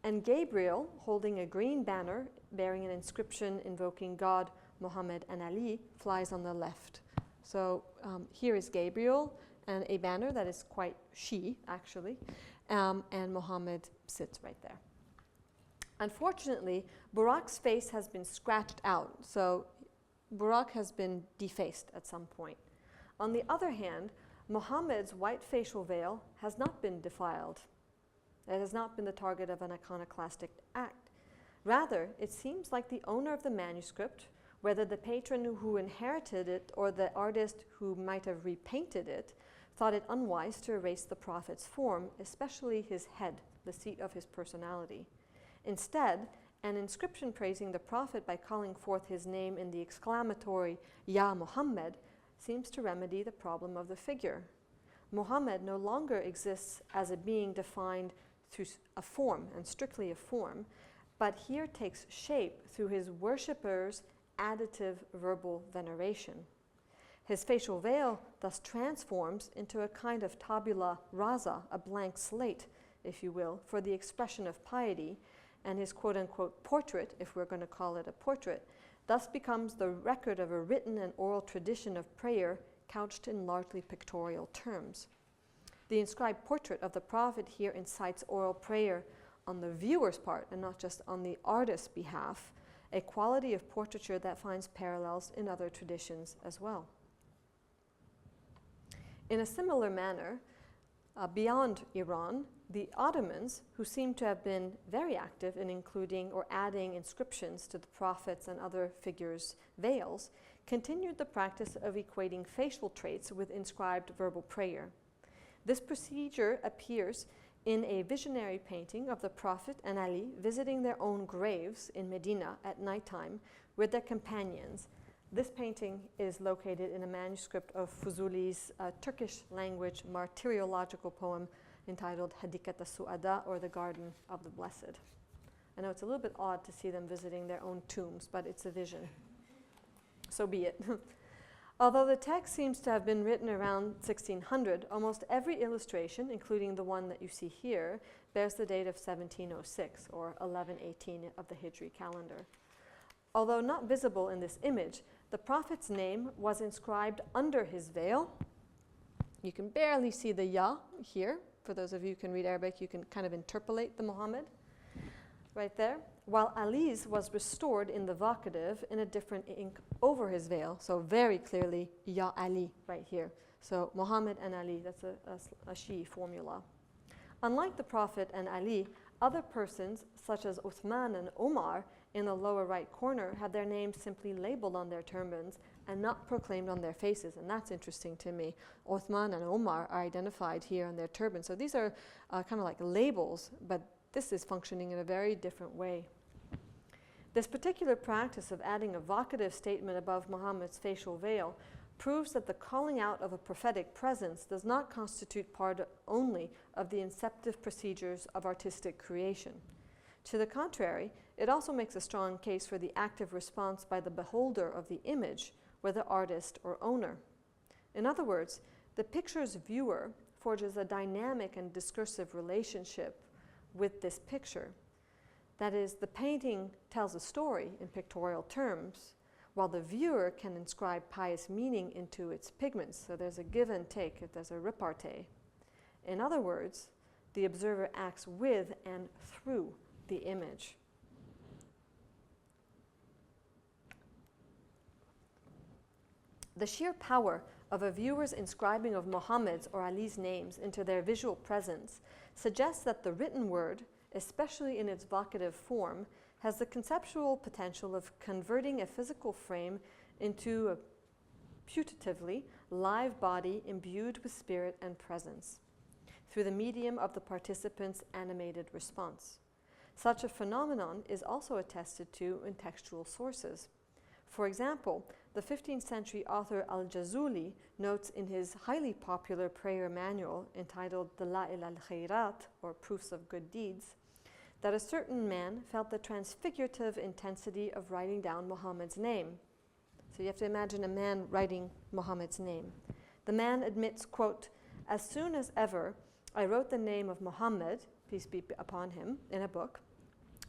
and Gabriel, holding a green banner bearing an inscription invoking God, Muhammad, and Ali, flies on the left. So here is Gabriel and a banner that is quite she, actually, and Muhammad sits right there. Unfortunately, Burak's face has been scratched out, so Burak has been defaced at some point. On the other hand, Muhammad's white facial veil has not been defiled. It has not been the target of an iconoclastic act. Rather, it seems like the owner of the manuscript, whether the patron who inherited it or the artist who might have repainted it, thought it unwise to erase the Prophet's form, especially his head, the seat of his personality. Instead, an inscription praising the Prophet by calling forth his name in the exclamatory Ya Muhammad seems to remedy the problem of the figure. Muhammad no longer exists as a being defined through a form, and strictly a form, but here takes shape through his worshippers' additive verbal veneration. His facial veil thus transforms into a kind of tabula rasa, a blank slate, if you will, for the expression of piety, and his quote-unquote portrait, if we're going to call it a portrait, thus becomes the record of a written and oral tradition of prayer couched in largely pictorial terms. The inscribed portrait of the prophet here incites oral prayer on the viewer's part and not just on the artist's behalf, a quality of portraiture that finds parallels in other traditions as well. In a similar manner, beyond Iran, the Ottomans, who seem to have been very active in including or adding inscriptions to the prophets and other figures' veils, continued the practice of equating facial traits with inscribed verbal prayer. This procedure appears in a visionary painting of the Prophet and Ali visiting their own graves in Medina at nighttime with their companions. This painting is located in a manuscript of Fuzuli's Turkish language martyrological poem entitled Hadikat al-Su'ada, or the Garden of the Blessed. I know it's a little bit odd to see them visiting their own tombs, but it's a vision. So be it. Although the text seems to have been written around 1600, almost every illustration, including the one that you see here, bears the date of 1706 or 1118 of the Hijri calendar. Although not visible in this image, the prophet's name was inscribed under his veil. You can barely see the ya here. For those of you who can read Arabic, you can kind of interpolate the Muhammad right there. While Ali's was restored in the vocative in a different ink over his veil. So very clearly, Ya Ali right here. So Muhammad and Ali, that's a Shi'i formula. Unlike the Prophet and Ali, other persons such as Uthman and Omar in the lower right corner had their names simply labeled on their turbans and not proclaimed on their faces. And that's interesting to me. Uthman and Omar are identified here on their turbans. So these are kind of like labels, but this is functioning in a very different way. This particular practice of adding a vocative statement above Muhammad's facial veil proves that the calling out of a prophetic presence does not constitute part only of the inceptive procedures of artistic creation. To the contrary, it also makes a strong case for the active response by the beholder of the image, whether artist or owner. In other words, the picture's viewer forges a dynamic and discursive relationship with this picture. That is, the painting tells a story in pictorial terms, while the viewer can inscribe pious meaning into its pigments. So there's a give and take, there's a repartee. In other words, the observer acts with and through the image. The sheer power of a viewer's inscribing of Muhammad's or Ali's names into their visual presence suggests that the written word, especially in its vocative form, has the conceptual potential of converting a physical frame into a putatively live body imbued with spirit and presence through the medium of the participant's animated response. Such a phenomenon is also attested to in textual sources. For example, the 15th century author Al-Jazuli notes in his highly popular prayer manual entitled Dalail al-Khairat, or Proofs of Good Deeds, that a certain man felt the transfigurative intensity of writing down Muhammad's name. So you have to imagine a man writing Muhammad's name. The man admits, quote, "As soon as ever I wrote the name of Muhammad, peace be upon him, in a book,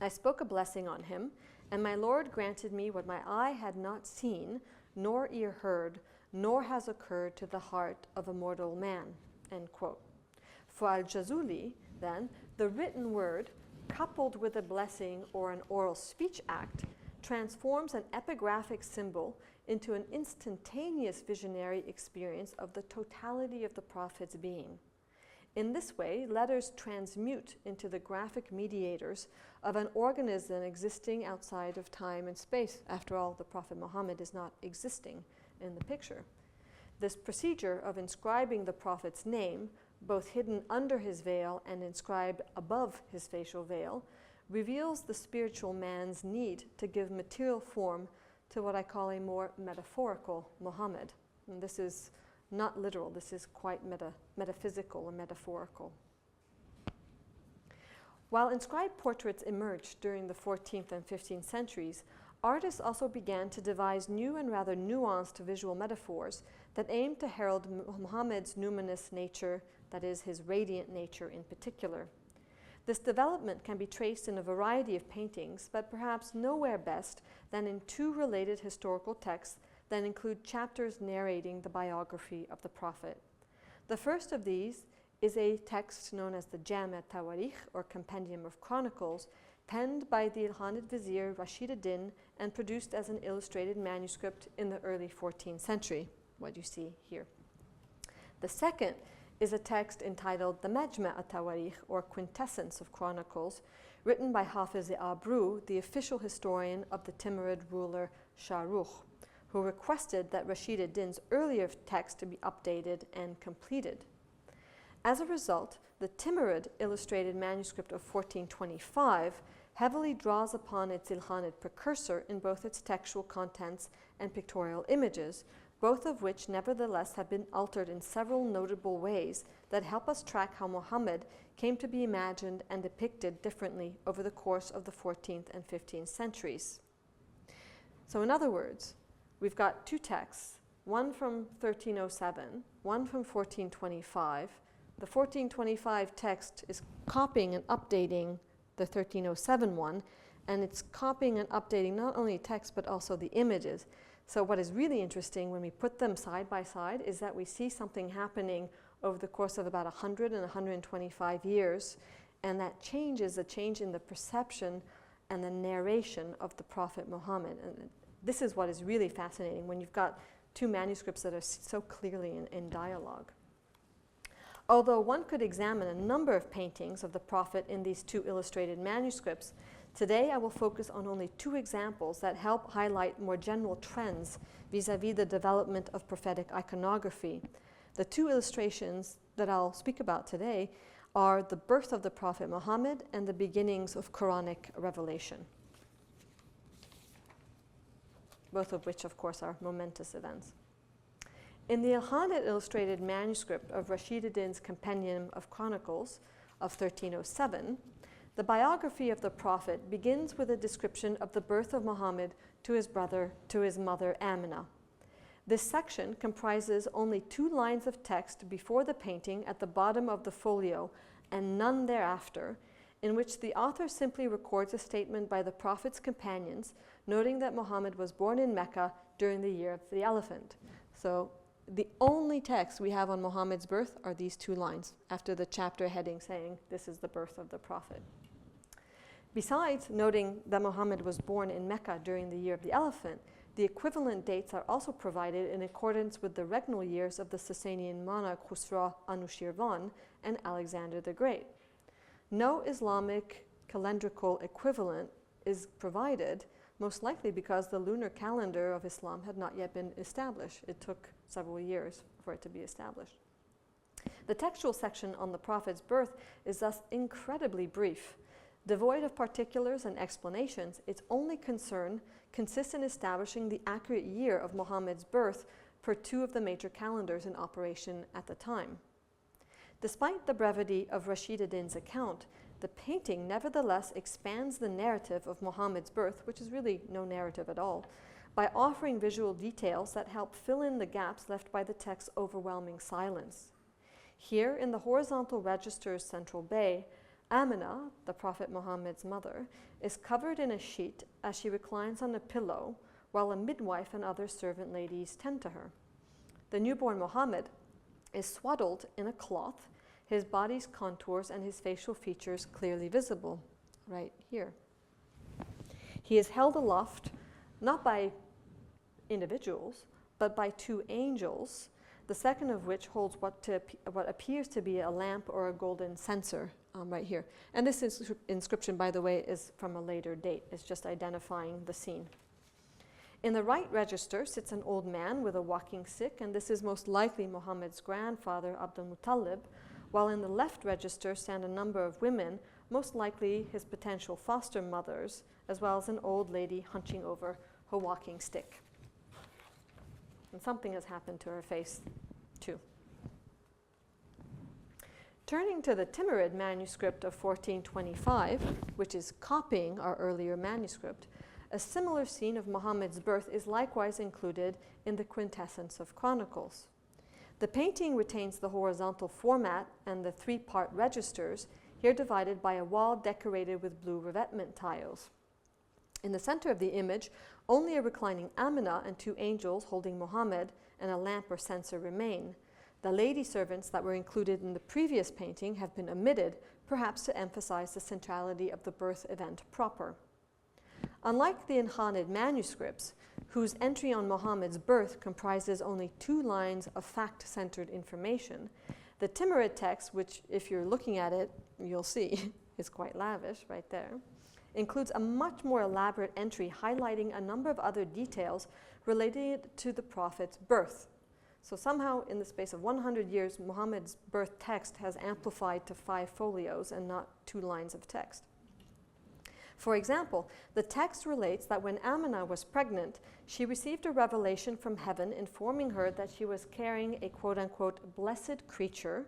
I spoke a blessing on him, and my Lord granted me what my eye had not seen, nor ear heard, nor has occurred to the heart of a mortal man," end quote. For Al-Jazuli, then, the written word, coupled with a blessing or an oral speech act, transforms an epigraphic symbol into an instantaneous visionary experience of the totality of the prophet's being. In this way, letters transmute into the graphic mediators of an organism existing outside of time and space. After all, the Prophet Muhammad is not existing in the picture. This procedure of inscribing the Prophet's name, both hidden under his veil and inscribed above his facial veil, reveals the spiritual man's need to give material form to what I call a more metaphorical Muhammad. And this is not literal, this is quite metaphysical or metaphorical. While inscribed portraits emerged during the 14th and 15th centuries, artists also began to devise new and rather nuanced visual metaphors that aimed to herald Muhammad's numinous nature, that is, his radiant nature in particular. This development can be traced in a variety of paintings, but perhaps nowhere best than in two related historical texts that include chapters narrating the biography of the Prophet. The first of these is a text known as the Jam' al-Tawarikh, or Compendium of Chronicles, penned by the Ilkhanid vizier Rashid ad-Din and produced as an illustrated manuscript in the early 14th century, what you see here. The second is a text entitled the Majma' al-Tawarikh, or Quintessence of Chronicles, written by Hafiz-i-Abru, the official historian of the Timurid ruler Shah Rukh, who requested that Rashid ad-Din's earlier text to be updated and completed. As a result, the Timurid illustrated manuscript of 1425 heavily draws upon its Ilkhanid precursor in both its textual contents and pictorial images, both of which nevertheless have been altered in several notable ways that help us track how Muhammad came to be imagined and depicted differently over the course of the 14th and 15th centuries. So in other words, we've got two texts, one from 1307, one from 1425. The 1425 text is copying and updating the 1307 one, and it's copying and updating not only text but also the images. So what is really interesting when we put them side by side is that we see something happening over the course of about 100 and 125 years, and that change is a change in the perception and the narration of the Prophet Muhammad. And this is what is really fascinating when you've got two manuscripts that are so clearly in dialogue. Although one could examine a number of paintings of the Prophet in these two illustrated manuscripts, today I will focus on only two examples that help highlight more general trends vis-à-vis the development of prophetic iconography. The two illustrations that I'll speak about today are the birth of the Prophet Muhammad and the beginnings of Quranic revelation, both of which, of course, are momentous events. In the Ilkhanid illustrated manuscript of Rashid ad-Din's Compendium of Chronicles of 1307, the biography of the Prophet begins with a description of the birth of Muhammad to his mother Amina. This section comprises only 2 lines of text before the painting at the bottom of the folio and none thereafter, in which the author simply records a statement by the Prophet's companions, noting that Muhammad was born in Mecca during the year of the elephant. So the only text we have on Muhammad's birth are these 2 lines after the chapter heading saying this is the birth of the Prophet. Besides noting that Muhammad was born in Mecca during the year of the elephant, the equivalent dates are also provided in accordance with the regnal years of the Sasanian monarch Khusra Anushirvan and Alexander the Great. No Islamic calendrical equivalent is provided, most likely because the lunar calendar of Islam had not yet been established. It took several years for it to be established. The textual section on the Prophet's birth is thus incredibly brief. Devoid of particulars and explanations, its only concern consists in establishing the accurate year of Muhammad's birth per 2 of the major calendars in operation at the time. Despite the brevity of Rashid ad-Din's account, the painting nevertheless expands the narrative of Muhammad's birth, which is really no narrative at all, by offering visual details that help fill in the gaps left by the text's overwhelming silence. Here, in the horizontal register's central bay, Amina, the Prophet Muhammad's mother, is covered in a sheet as she reclines on a pillow, while a midwife and other servant ladies tend to her. The newborn Muhammad is swaddled in a cloth, his body's contours and his facial features clearly visible, right here. He is held aloft, not by individuals, but by 2 angels, the second of which holds what appears to be a lamp or a golden censer right here. And this inscription, by the way, is from a later date. It's just identifying the scene. In the right register sits an old man with a walking stick, and this is most likely Muhammad's grandfather, Abdul Muttalib, while in the left register stand a number of women, most likely his potential foster mothers, as well as an old lady hunching over her walking stick. And something has happened to her face, too. Turning to the Timurid manuscript of 1425, which is copying our earlier manuscript, a similar scene of Muhammad's birth is likewise included in the quintessence of Chronicles. The painting retains the horizontal format and the three-part registers, here divided by a wall decorated with blue revetment tiles. In the center of the image, only a reclining Amina and two angels holding Muhammad and a lamp or censer remain. The lady servants that were included in the previous painting have been omitted, perhaps to emphasize the centrality of the birth event proper. Unlike the Ilkhanid manuscripts, whose entry on Muhammad's birth comprises only 2 lines of fact-centered information, the Timurid text, which if you're looking at it, you'll see is quite lavish right there, includes a much more elaborate entry highlighting a number of other details related to the Prophet's birth. So somehow in the space of 100 years, Muhammad's birth text has amplified to 5 folios and not 2 lines of text. For example, the text relates that when Amina was pregnant, she received a revelation from heaven informing her that she was carrying a quote-unquote blessed creature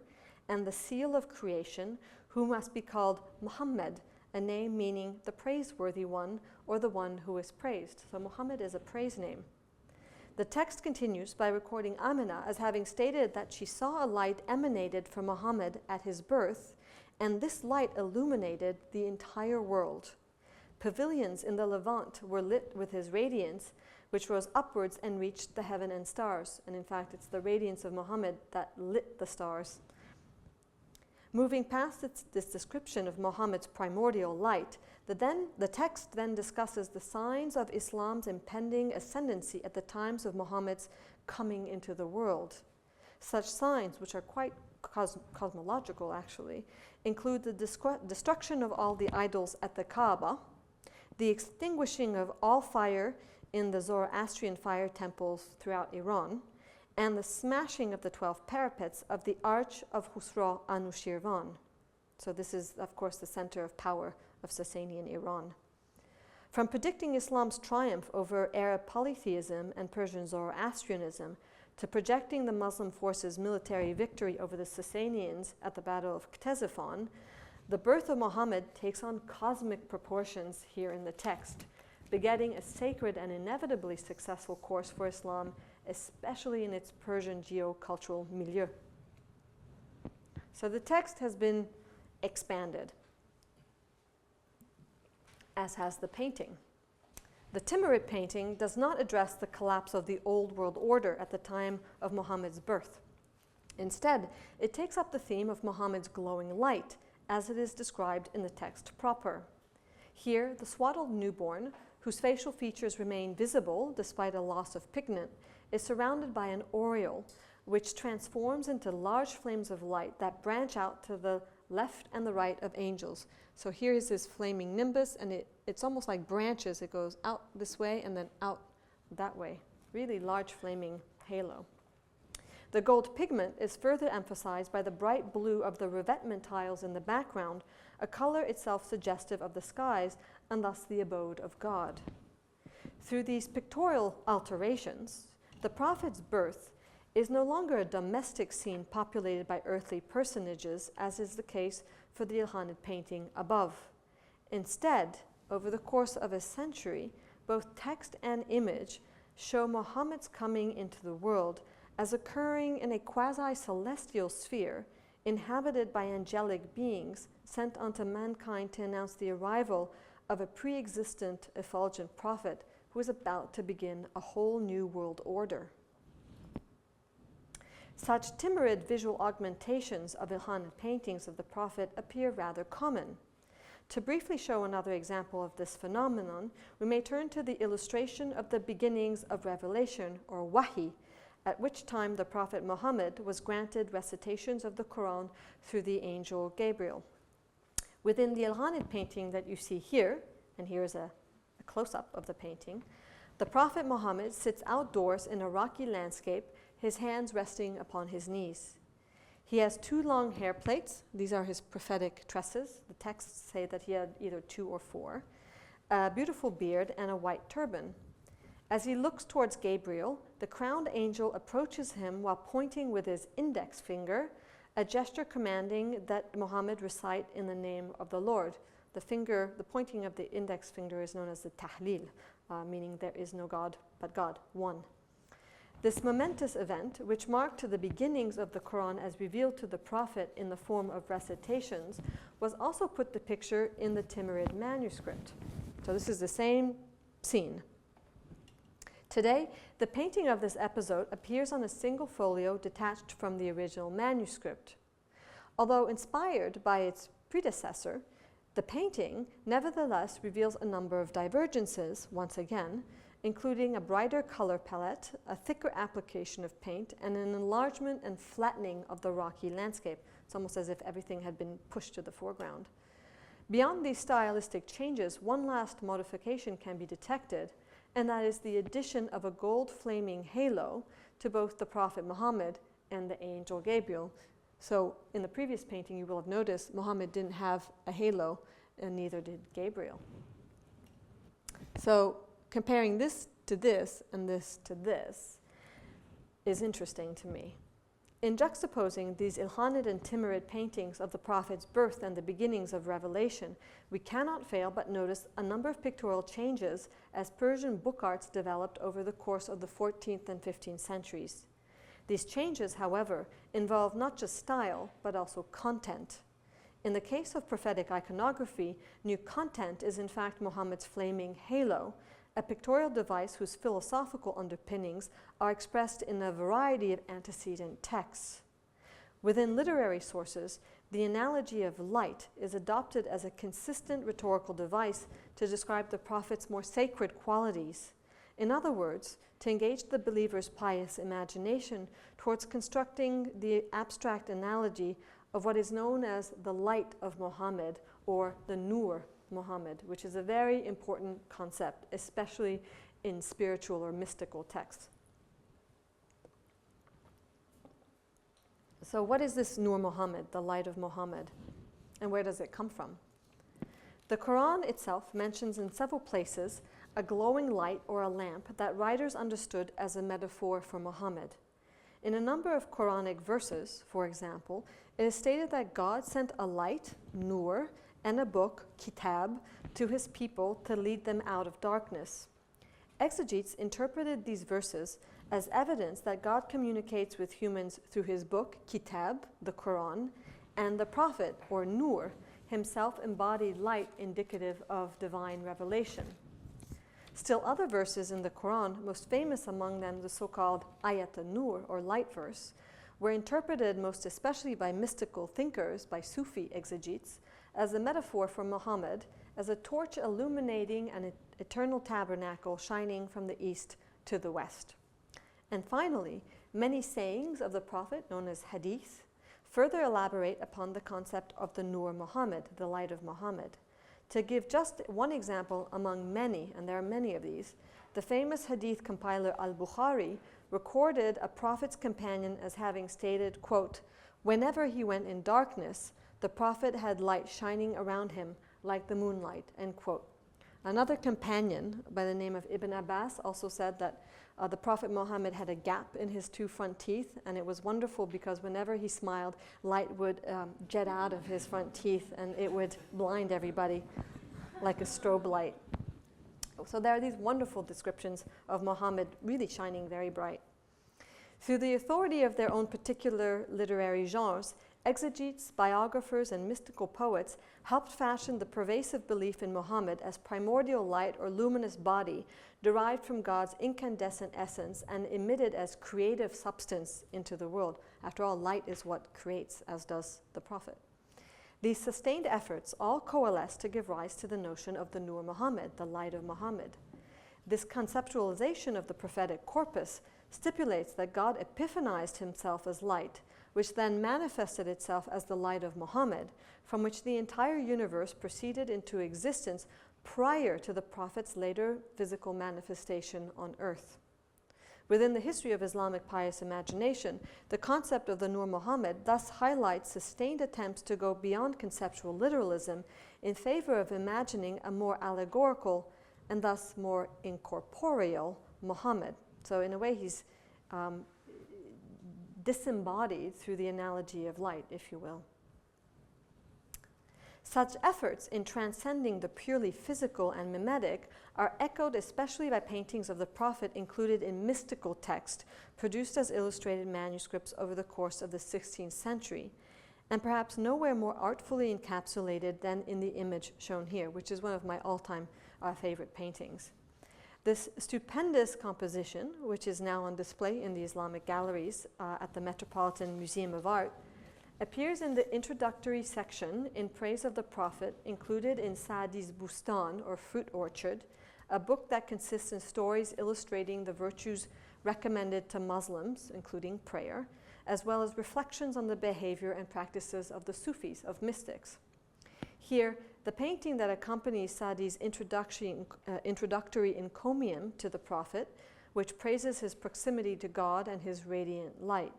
and the seal of creation who must be called Muhammad, a name meaning the praiseworthy one or the one who is praised. So Muhammad is a praise name. The text continues by recording Amina as having stated that she saw a light emanated from Muhammad at his birth, and this light illuminated the entire world. Pavilions in the Levant were lit with his radiance, which rose upwards and reached the heaven and stars. And in fact, it's the radiance of Muhammad that lit the stars. Moving past this description of Muhammad's primordial light, the text then discusses the signs of Islam's impending ascendancy at the times of Muhammad's coming into the world. Such signs, which are quite cosmological actually, include the destruction of all the idols at the Kaaba, the extinguishing of all fire in the Zoroastrian fire temples throughout Iran, and the smashing of the 12 parapets of the Arch of Khusro Anushirvan. So this is, of course, the center of power of Sasanian Iran. From predicting Islam's triumph over Arab polytheism and Persian Zoroastrianism to projecting the Muslim forces' military victory over the Sasanians at the Battle of Ctesiphon, the birth of Muhammad takes on cosmic proportions here in the text, begetting a sacred and inevitably successful course for Islam, especially in its Persian geocultural milieu. So the text has been expanded, as has the painting. The Timurid painting does not address the collapse of the old world order at the time of Muhammad's birth. Instead, it takes up the theme of Muhammad's glowing light, as it is described in the text proper. Here, the swaddled newborn, whose facial features remain visible despite a loss of pigment, is surrounded by an aureole, which transforms into large flames of light that branch out to the left and the right of angels. So here is this flaming nimbus, and it's almost like branches. It goes out this way and then out that way. Really large flaming halo. The gold pigment is further emphasized by the bright blue of the revetment tiles in the background, a color itself suggestive of the skies and thus the abode of God. Through these pictorial alterations, the Prophet's birth is no longer a domestic scene populated by earthly personages, as is the case for the Ilkhanid painting above. Instead, over the course of a century, both text and image show Muhammad's coming into the world as occurring in a quasi-celestial sphere inhabited by angelic beings sent unto mankind to announce the arrival of a pre-existent effulgent prophet who is about to begin a whole new world order. Such Timurid visual augmentations of Ilkhanid paintings of the Prophet appear rather common. To briefly show another example of this phenomenon, we may turn to the illustration of the beginnings of revelation, or wahi, at which time the Prophet Muhammad was granted recitations of the Quran through the angel Gabriel. Within the Ilkhanid painting that you see here, and here is a close-up of the painting, the Prophet Muhammad sits outdoors in a rocky landscape, his hands resting upon his knees. He has 2 long hair plaits. These are his prophetic tresses. The texts say that he had either 2 or 4. A beautiful beard and a white turban. As he looks towards Gabriel, the crowned angel approaches him while pointing with his index finger a gesture commanding that Muhammad recite in the name of the Lord. The pointing of the index finger is known as the tahleel, meaning there is no God but God, one. This momentous event, which marked the beginnings of the Quran as revealed to the Prophet in the form of recitations, was also put to picture in the Timurid manuscript. So this is the same scene. Today, the painting of this episode appears on a single folio detached from the original manuscript. Although inspired by its predecessor, the painting nevertheless reveals a number of divergences, once again, including a brighter color palette, a thicker application of paint, and an enlargement and flattening of the rocky landscape. It's almost as if everything had been pushed to the foreground. Beyond these stylistic changes, one last modification can be detected, and that is the addition of a gold flaming halo to both the Prophet Muhammad and the angel Gabriel. So in the previous painting, you will have noticed Muhammad didn't have a halo, and neither did Gabriel. So comparing this to this and this to this is interesting to me. In juxtaposing these Ilkhanid and Timurid paintings of the Prophet's birth and the beginnings of revelation, we cannot fail but notice a number of pictorial changes as Persian book arts developed over the course of the 14th and 15th centuries. These changes, however, involve not just style, but also content. In the case of prophetic iconography, new content is in fact Muhammad's flaming halo, a pictorial device whose philosophical underpinnings are expressed in a variety of antecedent texts. Within literary sources, the analogy of light is adopted as a consistent rhetorical device to describe the Prophet's more sacred qualities. In other words, to engage the believer's pious imagination towards constructing the abstract analogy of what is known as the light of Muhammad, or the Nur Muhammad, which is a very important concept, especially in spiritual or mystical texts. So what is this Nur Muhammad, the light of Muhammad, and where does it come from? The Quran itself mentions in several places a glowing light or a lamp that writers understood as a metaphor for Muhammad. In a number of Quranic verses, for example, it is stated that God sent a light, Nur, and a book, Kitab, to his people to lead them out of darkness. Exegetes interpreted these verses as evidence that God communicates with humans through his book, Kitab, the Quran, and the Prophet, or Nur, himself embodied light indicative of divine revelation. Still other verses in the Quran, most famous among them the so-called Ayat al-Nur, or light verse, were interpreted most especially by mystical thinkers, by Sufi exegetes, as a metaphor for Muhammad, as a torch illuminating an eternal tabernacle shining from the east to the west. And finally, many sayings of the Prophet, known as hadith, further elaborate upon the concept of the Nur Muhammad, the light of Muhammad. To give just one example among many, and there are many of these, the famous hadith compiler al-Bukhari recorded a Prophet's companion as having stated, quote, "Whenever he went in darkness, the Prophet had light shining around him like the moonlight," end quote. Another companion by the name of Ibn Abbas also said that the Prophet Muhammad had a gap in his two front teeth, and it was wonderful because whenever he smiled, light would jet out of his front teeth and it would blind everybody like a strobe light. So there are these wonderful descriptions of Muhammad really shining very bright. Through the authority of their own particular literary genres, exegetes, biographers, and mystical poets helped fashion the pervasive belief in Muhammad as primordial light or luminous body derived from God's incandescent essence and emitted as creative substance into the world. After all, light is what creates, as does the Prophet. These sustained efforts all coalesce to give rise to the notion of the Nur Muhammad, the light of Muhammad. This conceptualization of the prophetic corpus stipulates that God epiphanized himself as light, which then manifested itself as the light of Muhammad, from which the entire universe proceeded into existence prior to the Prophet's later physical manifestation on earth. Within the history of Islamic pious imagination, the concept of the Nur Muhammad thus highlights sustained attempts to go beyond conceptual literalism in favor of imagining a more allegorical and thus more incorporeal Muhammad. So in a way, he's disembodied through the analogy of light, if you will. Such efforts in transcending the purely physical and mimetic are echoed especially by paintings of the prophet included in mystical text produced as illustrated manuscripts over the course of the 16th century, and perhaps nowhere more artfully encapsulated than in the image shown here, which is one of my all-time favorite paintings. This stupendous composition, which is now on display in the Islamic galleries at the Metropolitan Museum of Art, appears in the introductory section in praise of the Prophet included in Saadi's Bustan, or Fruit Orchard, a book that consists in stories illustrating the virtues recommended to Muslims, including prayer, as well as reflections on the behavior and practices of the Sufis, of mystics. Here, the painting that accompanies Saadi's introductory encomium to the Prophet, which praises his proximity to God and his radiant light.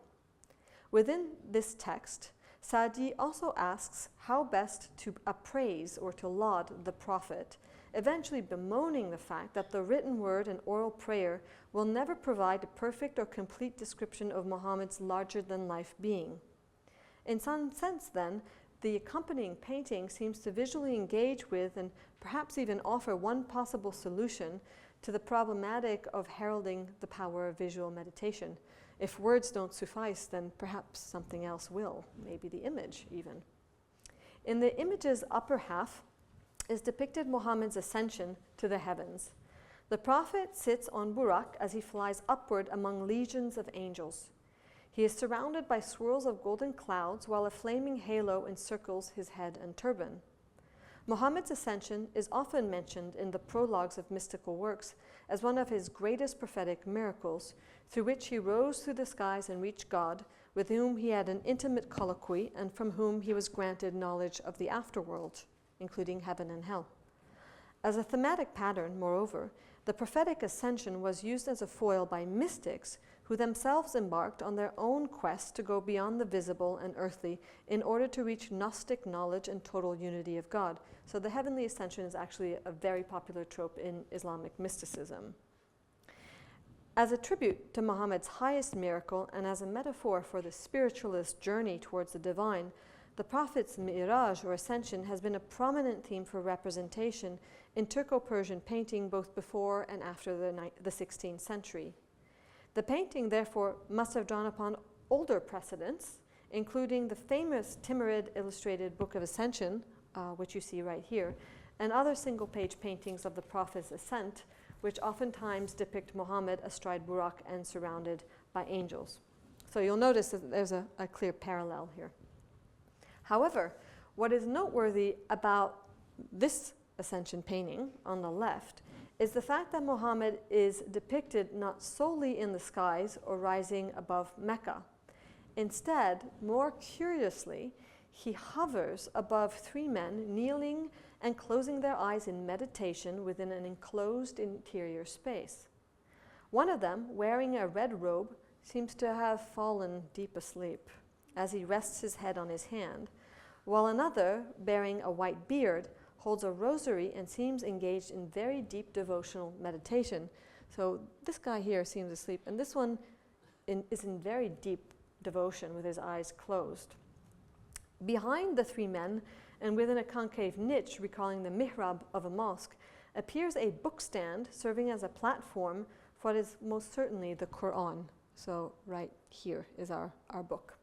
Within this text, Saadi also asks how best to appraise or to laud the Prophet, eventually bemoaning the fact that the written word and oral prayer will never provide a perfect or complete description of Muhammad's larger-than-life being. In some sense, then, the accompanying painting seems to visually engage with and perhaps even offer one possible solution to the problematic of heralding the power of visual meditation. If words don't suffice, then perhaps something else will, maybe the image even. In the image's upper half is depicted Muhammad's ascension to the heavens. The Prophet sits on Burak as he flies upward among legions of angels. He is surrounded by swirls of golden clouds while a flaming halo encircles his head and turban. Muhammad's ascension is often mentioned in the prologues of mystical works as one of his greatest prophetic miracles, through which he rose through the skies and reached God, with whom he had an intimate colloquy and from whom he was granted knowledge of the afterworld, including heaven and hell. As a thematic pattern, moreover, the prophetic ascension was used as a foil by mystics who themselves embarked on their own quest to go beyond the visible and earthly in order to reach Gnostic knowledge and total unity of God. So the heavenly ascension is actually a very popular trope in Islamic mysticism. As a tribute to Muhammad's highest miracle and as a metaphor for the spiritualist journey towards the divine, the Prophet's Mi'raj, or ascension, has been a prominent theme for representation in Turco-Persian painting both before and after the 16th century. The painting, therefore, must have drawn upon older precedents, including the famous Timurid illustrated Book of Ascension, which you see right here, and other single-page paintings of the Prophet's ascent, which oftentimes depict Muhammad astride Burak and surrounded by angels. So you'll notice that there's a clear parallel here. However, what is noteworthy about this ascension painting on the left is the fact that Muhammad is depicted not solely in the skies or rising above Mecca. Instead, more curiously, he hovers above three men kneeling and closing their eyes in meditation within an enclosed interior space. One of them, wearing a red robe, seems to have fallen deep asleep as he rests his head on his hand, while another, bearing a white beard, holds a rosary and seems engaged in very deep devotional meditation. So this guy here seems asleep, and this one is in very deep devotion with his eyes closed. Behind the three men, and within a concave niche recalling the mihrab of a mosque, appears a bookstand serving as a platform for what is most certainly the Quran. So right here is our book.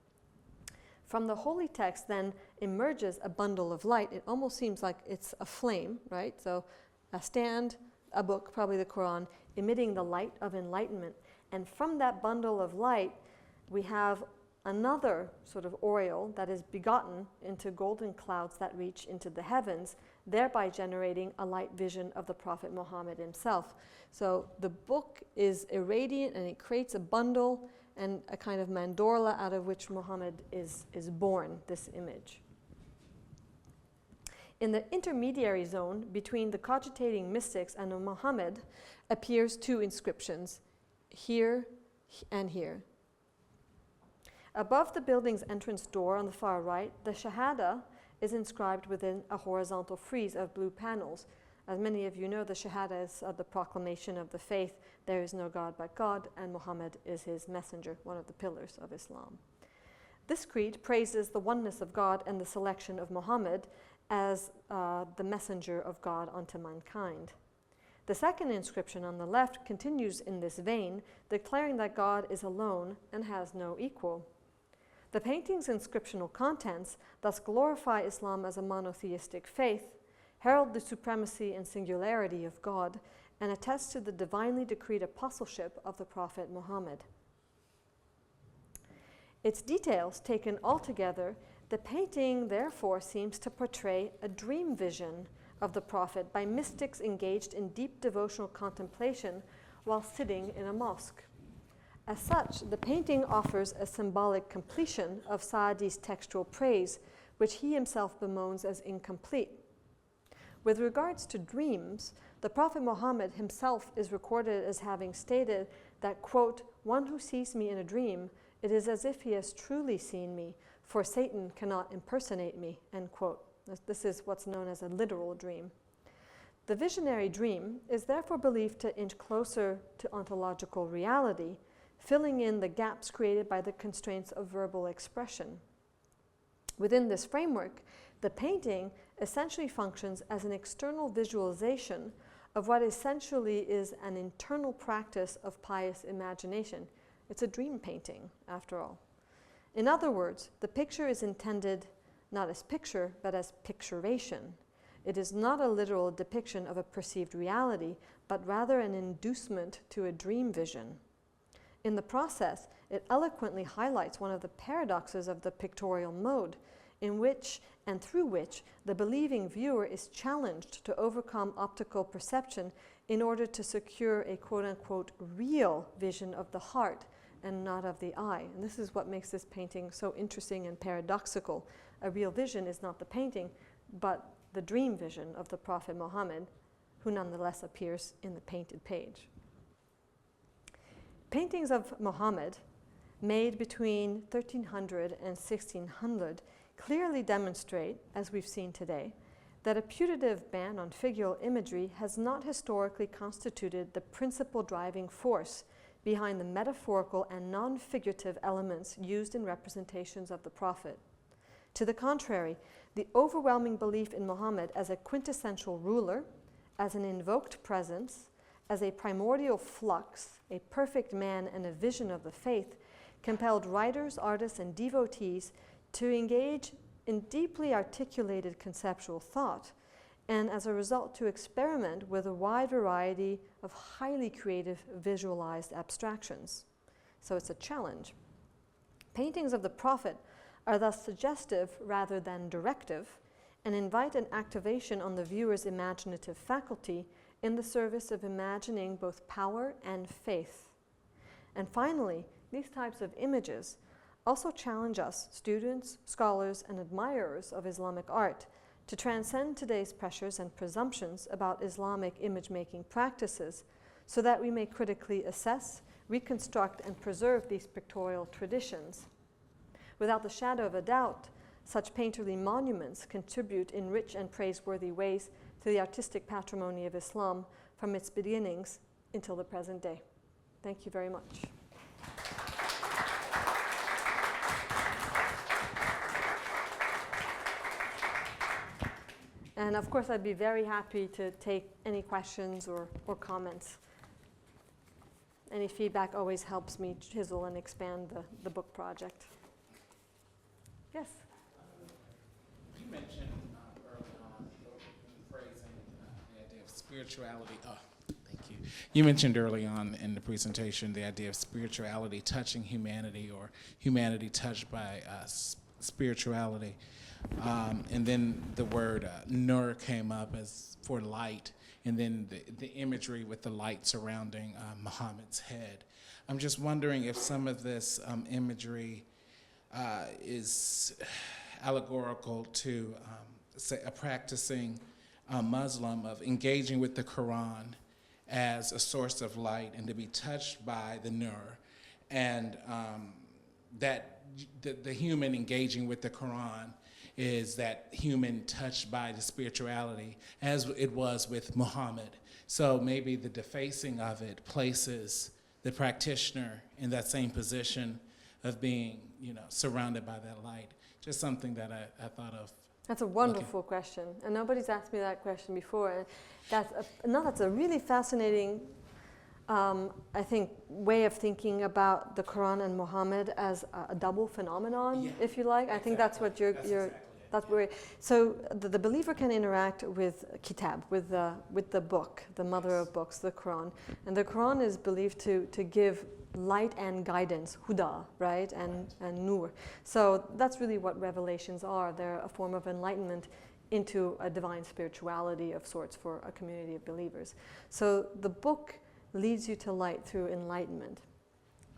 From the holy text then emerges a bundle of light. It almost seems like it's a flame, right? So a stand, a book, probably the Quran, emitting the light of enlightenment. And from that bundle of light, we have another sort of aureole that is begotten into golden clouds that reach into the heavens, thereby generating a light vision of the Prophet Muhammad himself. So the book is irradiant and it creates a bundle and a kind of mandorla out of which Muhammad is born, this image. In the intermediary zone between the cogitating mystics and Muhammad appears two inscriptions, here and here. Above the building's entrance door on the far right, the Shahada is inscribed within a horizontal frieze of blue panels, As many of you know, the Shahada is the proclamation of the faith, there is no God but God, and Muhammad is his messenger, one of the pillars of Islam. This creed praises the oneness of God and the selection of Muhammad as the messenger of God unto mankind. The second inscription on the left continues in this vein, declaring that God is alone and has no equal. The painting's inscriptional contents thus glorify Islam as a monotheistic faith, herald the supremacy and singularity of God, and attest to the divinely decreed apostleship of the Prophet Muhammad. Its details taken altogether, the painting therefore seems to portray a dream vision of the Prophet by mystics engaged in deep devotional contemplation while sitting in a mosque. As such, the painting offers a symbolic completion of Saadi's textual praise, which he himself bemoans as incomplete. With regards to dreams, the Prophet Muhammad himself is recorded as having stated that, quote, "One who sees me in a dream, it is as if he has truly seen me, for Satan cannot impersonate me," end quote. This is what's known as a literal dream. The visionary dream is therefore believed to inch closer to ontological reality, filling in the gaps created by the constraints of verbal expression. Within this framework, the painting essentially functions as an external visualization of what essentially is an internal practice of pious imagination. It's a dream painting, after all. In other words, the picture is intended not as picture, but as picturation. It is not a literal depiction of a perceived reality, but rather an inducement to a dream vision. In the process, it eloquently highlights one of the paradoxes of the pictorial mode, in which and through which the believing viewer is challenged to overcome optical perception in order to secure a quote-unquote real vision of the heart and not of the eye. And this is what makes this painting so interesting and paradoxical. A real vision is not the painting, but the dream vision of the Prophet Muhammad, who nonetheless appears in the painted page. Paintings of Muhammad, made between 1300 and 1600, clearly demonstrate, as we've seen today, that a putative ban on figural imagery has not historically constituted the principal driving force behind the metaphorical and non-figurative elements used in representations of the Prophet. To the contrary, the overwhelming belief in Muhammad as a quintessential ruler, as an invoked presence, as a primordial flux, a perfect man and a vision of the faith, compelled writers, artists, and devotees to engage in deeply articulated conceptual thought, and as a result to experiment with a wide variety of highly creative visualized abstractions. So it's a challenge. Paintings of the Prophet are thus suggestive rather than directive, and invite an activation on the viewer's imaginative faculty in the service of imagining both power and faith. And finally, these types of images also challenge us, students, scholars, and admirers of Islamic art, to transcend today's pressures and presumptions about Islamic image-making practices so that we may critically assess, reconstruct, and preserve these pictorial traditions. Without the shadow of a doubt, such painterly monuments contribute in rich and praiseworthy ways to the artistic patrimony of Islam from its beginnings until the present day. Thank you very much. And of course, I'd be very happy to take any questions or comments. Any feedback always helps me chisel and expand the book project. Yes? You mentioned early on in phrasing the idea of spirituality. Oh, thank you. You mentioned early on in the presentation the idea of spirituality touching humanity, or humanity touched by spirituality. And then the word nur came up as for light, and then the imagery with the light surrounding Muhammad's head. I'm just wondering if some of this imagery is allegorical to, say, a practicing Muslim of engaging with the Quran as a source of light and to be touched by the nur, and that the human engaging with the Quran is that human touched by the spirituality, as it was with Muhammad. So maybe the defacing of it places the practitioner in that same position of being, surrounded by that light. Just something that I thought of. That's a wonderful question, and nobody's asked me that question before. And that's a really fascinating, I think, way of thinking about the Quran and Muhammad as a double phenomenon, if you like. Exactly. I think that's what that's where. So the believer can interact with kitab, with the book, the mother of books, the Quran, and the Quran is believed to give light and guidance, huda, right, and nur. So that's really what revelations are. They're a form of enlightenment into a divine spirituality of sorts for a community of believers. So the book leads you to light through enlightenment.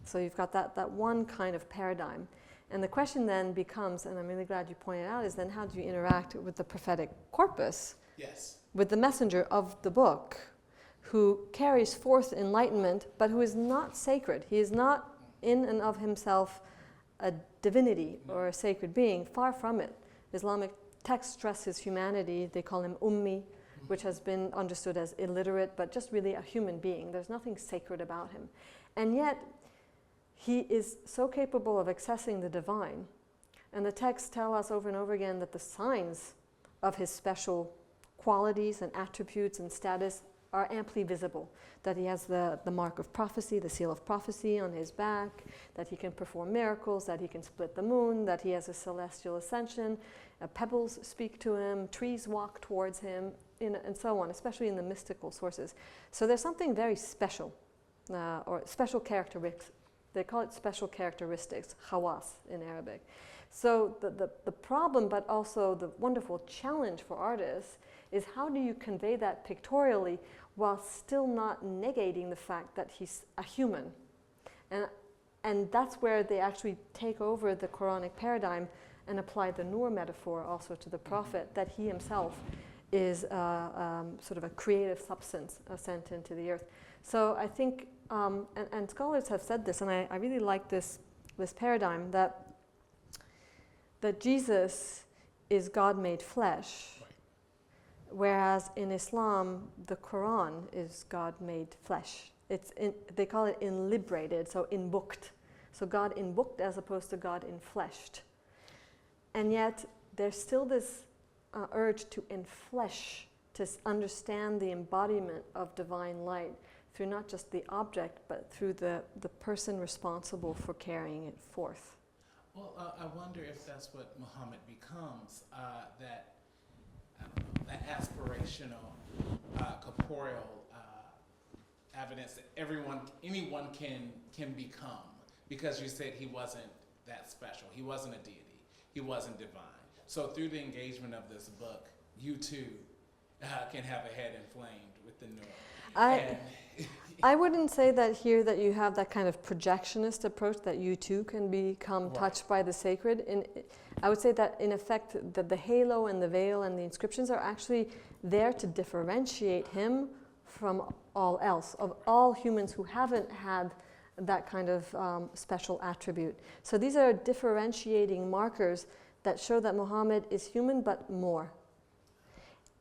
So you've got that one kind of paradigm. And the question then becomes, and I'm really glad you pointed out, is then how do you interact with the prophetic corpus? Yes. With the messenger of the book, who carries forth enlightenment, but who is not sacred. He is not in and of himself a divinity or a sacred being, far from it. Islamic texts stress his humanity. They call him ummi, which has been understood as illiterate, but just really a human being. There's nothing sacred about him. And yet, he is so capable of accessing the divine. And the texts tell us over and over again that the signs of his special qualities and attributes and status are amply visible, that he has the mark of prophecy, the seal of prophecy on his back, that he can perform miracles, that he can split the moon, that he has a celestial ascension, pebbles speak to him, trees walk towards him, and so on, especially in the mystical sources. So there's something very special, or special characteristics. They call it special characteristics, khawas in Arabic. So the problem, but also the wonderful challenge for artists, is how do you convey that pictorially while still not negating the fact that he's a human? And that's where they actually take over the Quranic paradigm and apply the Nur metaphor also to the prophet, that he himself is sort of a creative substance sent into the earth. So I think, and scholars have said this, and I really like this paradigm, that Jesus is God made flesh, whereas in Islam, the Quran is God made flesh. They call it enlibrated, so inbooked. So God inbooked as opposed to God infleshed. And yet, there's still this urge to enflesh, to understand the embodiment of divine light through not just the object, but through the person responsible for carrying it forth. Well, I wonder if that's what Muhammad becomes, that aspirational, corporeal evidence that anyone can become, because you said he wasn't that special. He wasn't a deity. He wasn't divine. So through the engagement of this book, you too can have a head inflamed with the Nur. I wouldn't say that here that you have that kind of projectionist approach, that you too can become touched by the sacred. I would say that in effect that the halo and the veil and the inscriptions are actually there to differentiate him from all else, of all humans who haven't had that kind of special attribute. So these are differentiating markers that show that Muhammad is human but more.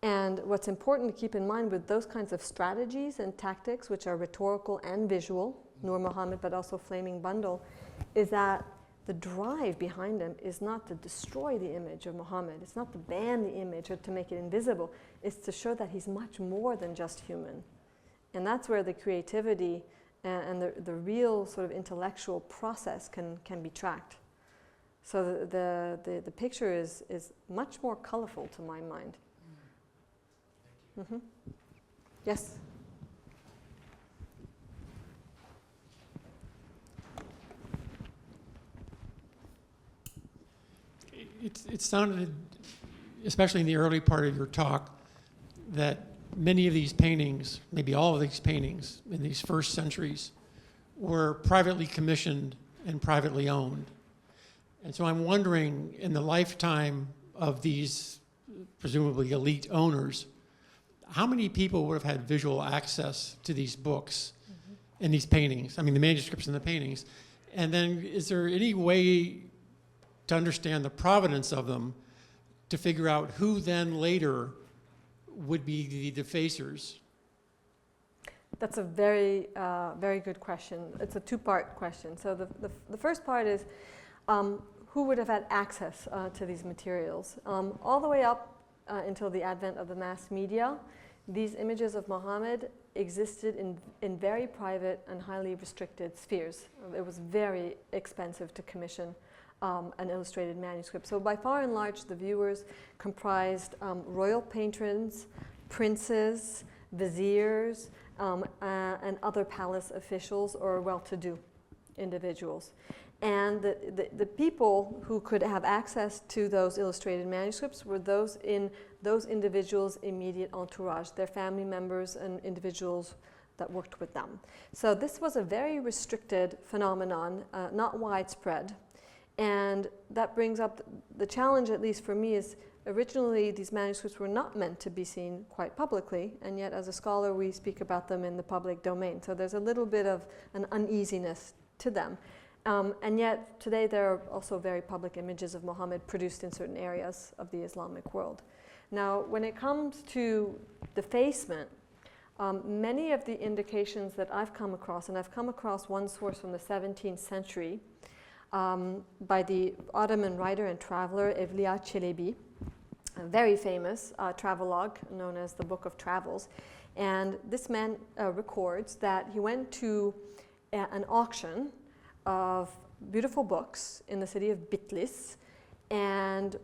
And what's important to keep in mind with those kinds of strategies and tactics, which are rhetorical and visual, Nur Muhammad, but also Flaming Bundle, is that the drive behind them is not to destroy the image of Muhammad. It's not to ban the image or to make it invisible. It's to show that he's much more than just human. And that's where the creativity and the real sort of intellectual process can be tracked. So the picture is much more colorful to my mind. Mm-hmm. Yes? It sounded, especially in the early part of your talk, that many of these paintings, maybe all of these paintings in these first centuries, were privately commissioned and privately owned. And so I'm wondering, in the lifetime of these presumably elite owners, how many people would have had visual access to these books and these paintings? I mean, the manuscripts and the paintings. And then is there any way to understand the provenance of them? to figure out who then later would be the defacers? That's a very, very good question. It's a two-part question. So the first part is who would have had access to these materials? All the way up until the advent of the mass media, these images of Muhammad existed in very private and highly restricted spheres. It was very expensive to commission an illustrated manuscript. So by far and large, the viewers comprised royal patrons, princes, viziers, and other palace officials or well-to-do individuals. And the people who could have access to those illustrated manuscripts were those in those individuals' immediate entourage, their family members and individuals that worked with them. So this was a very restricted phenomenon, not widespread. And that brings up the challenge, at least for me, is originally these manuscripts were not meant to be seen quite publicly, and yet as a scholar we speak about them in the public domain. So there's a little bit of an uneasiness to them. And yet today there are also very public images of Muhammad produced in certain areas of the Islamic world. Now when it comes to defacement, many of the indications that I've come across, and I've come across one source from the 17th century by the Ottoman writer and traveler Evliya Çelebi, a very famous travelogue known as the Book of Travels. And this man records that he went to an auction of beautiful books in the city of Bitlis, and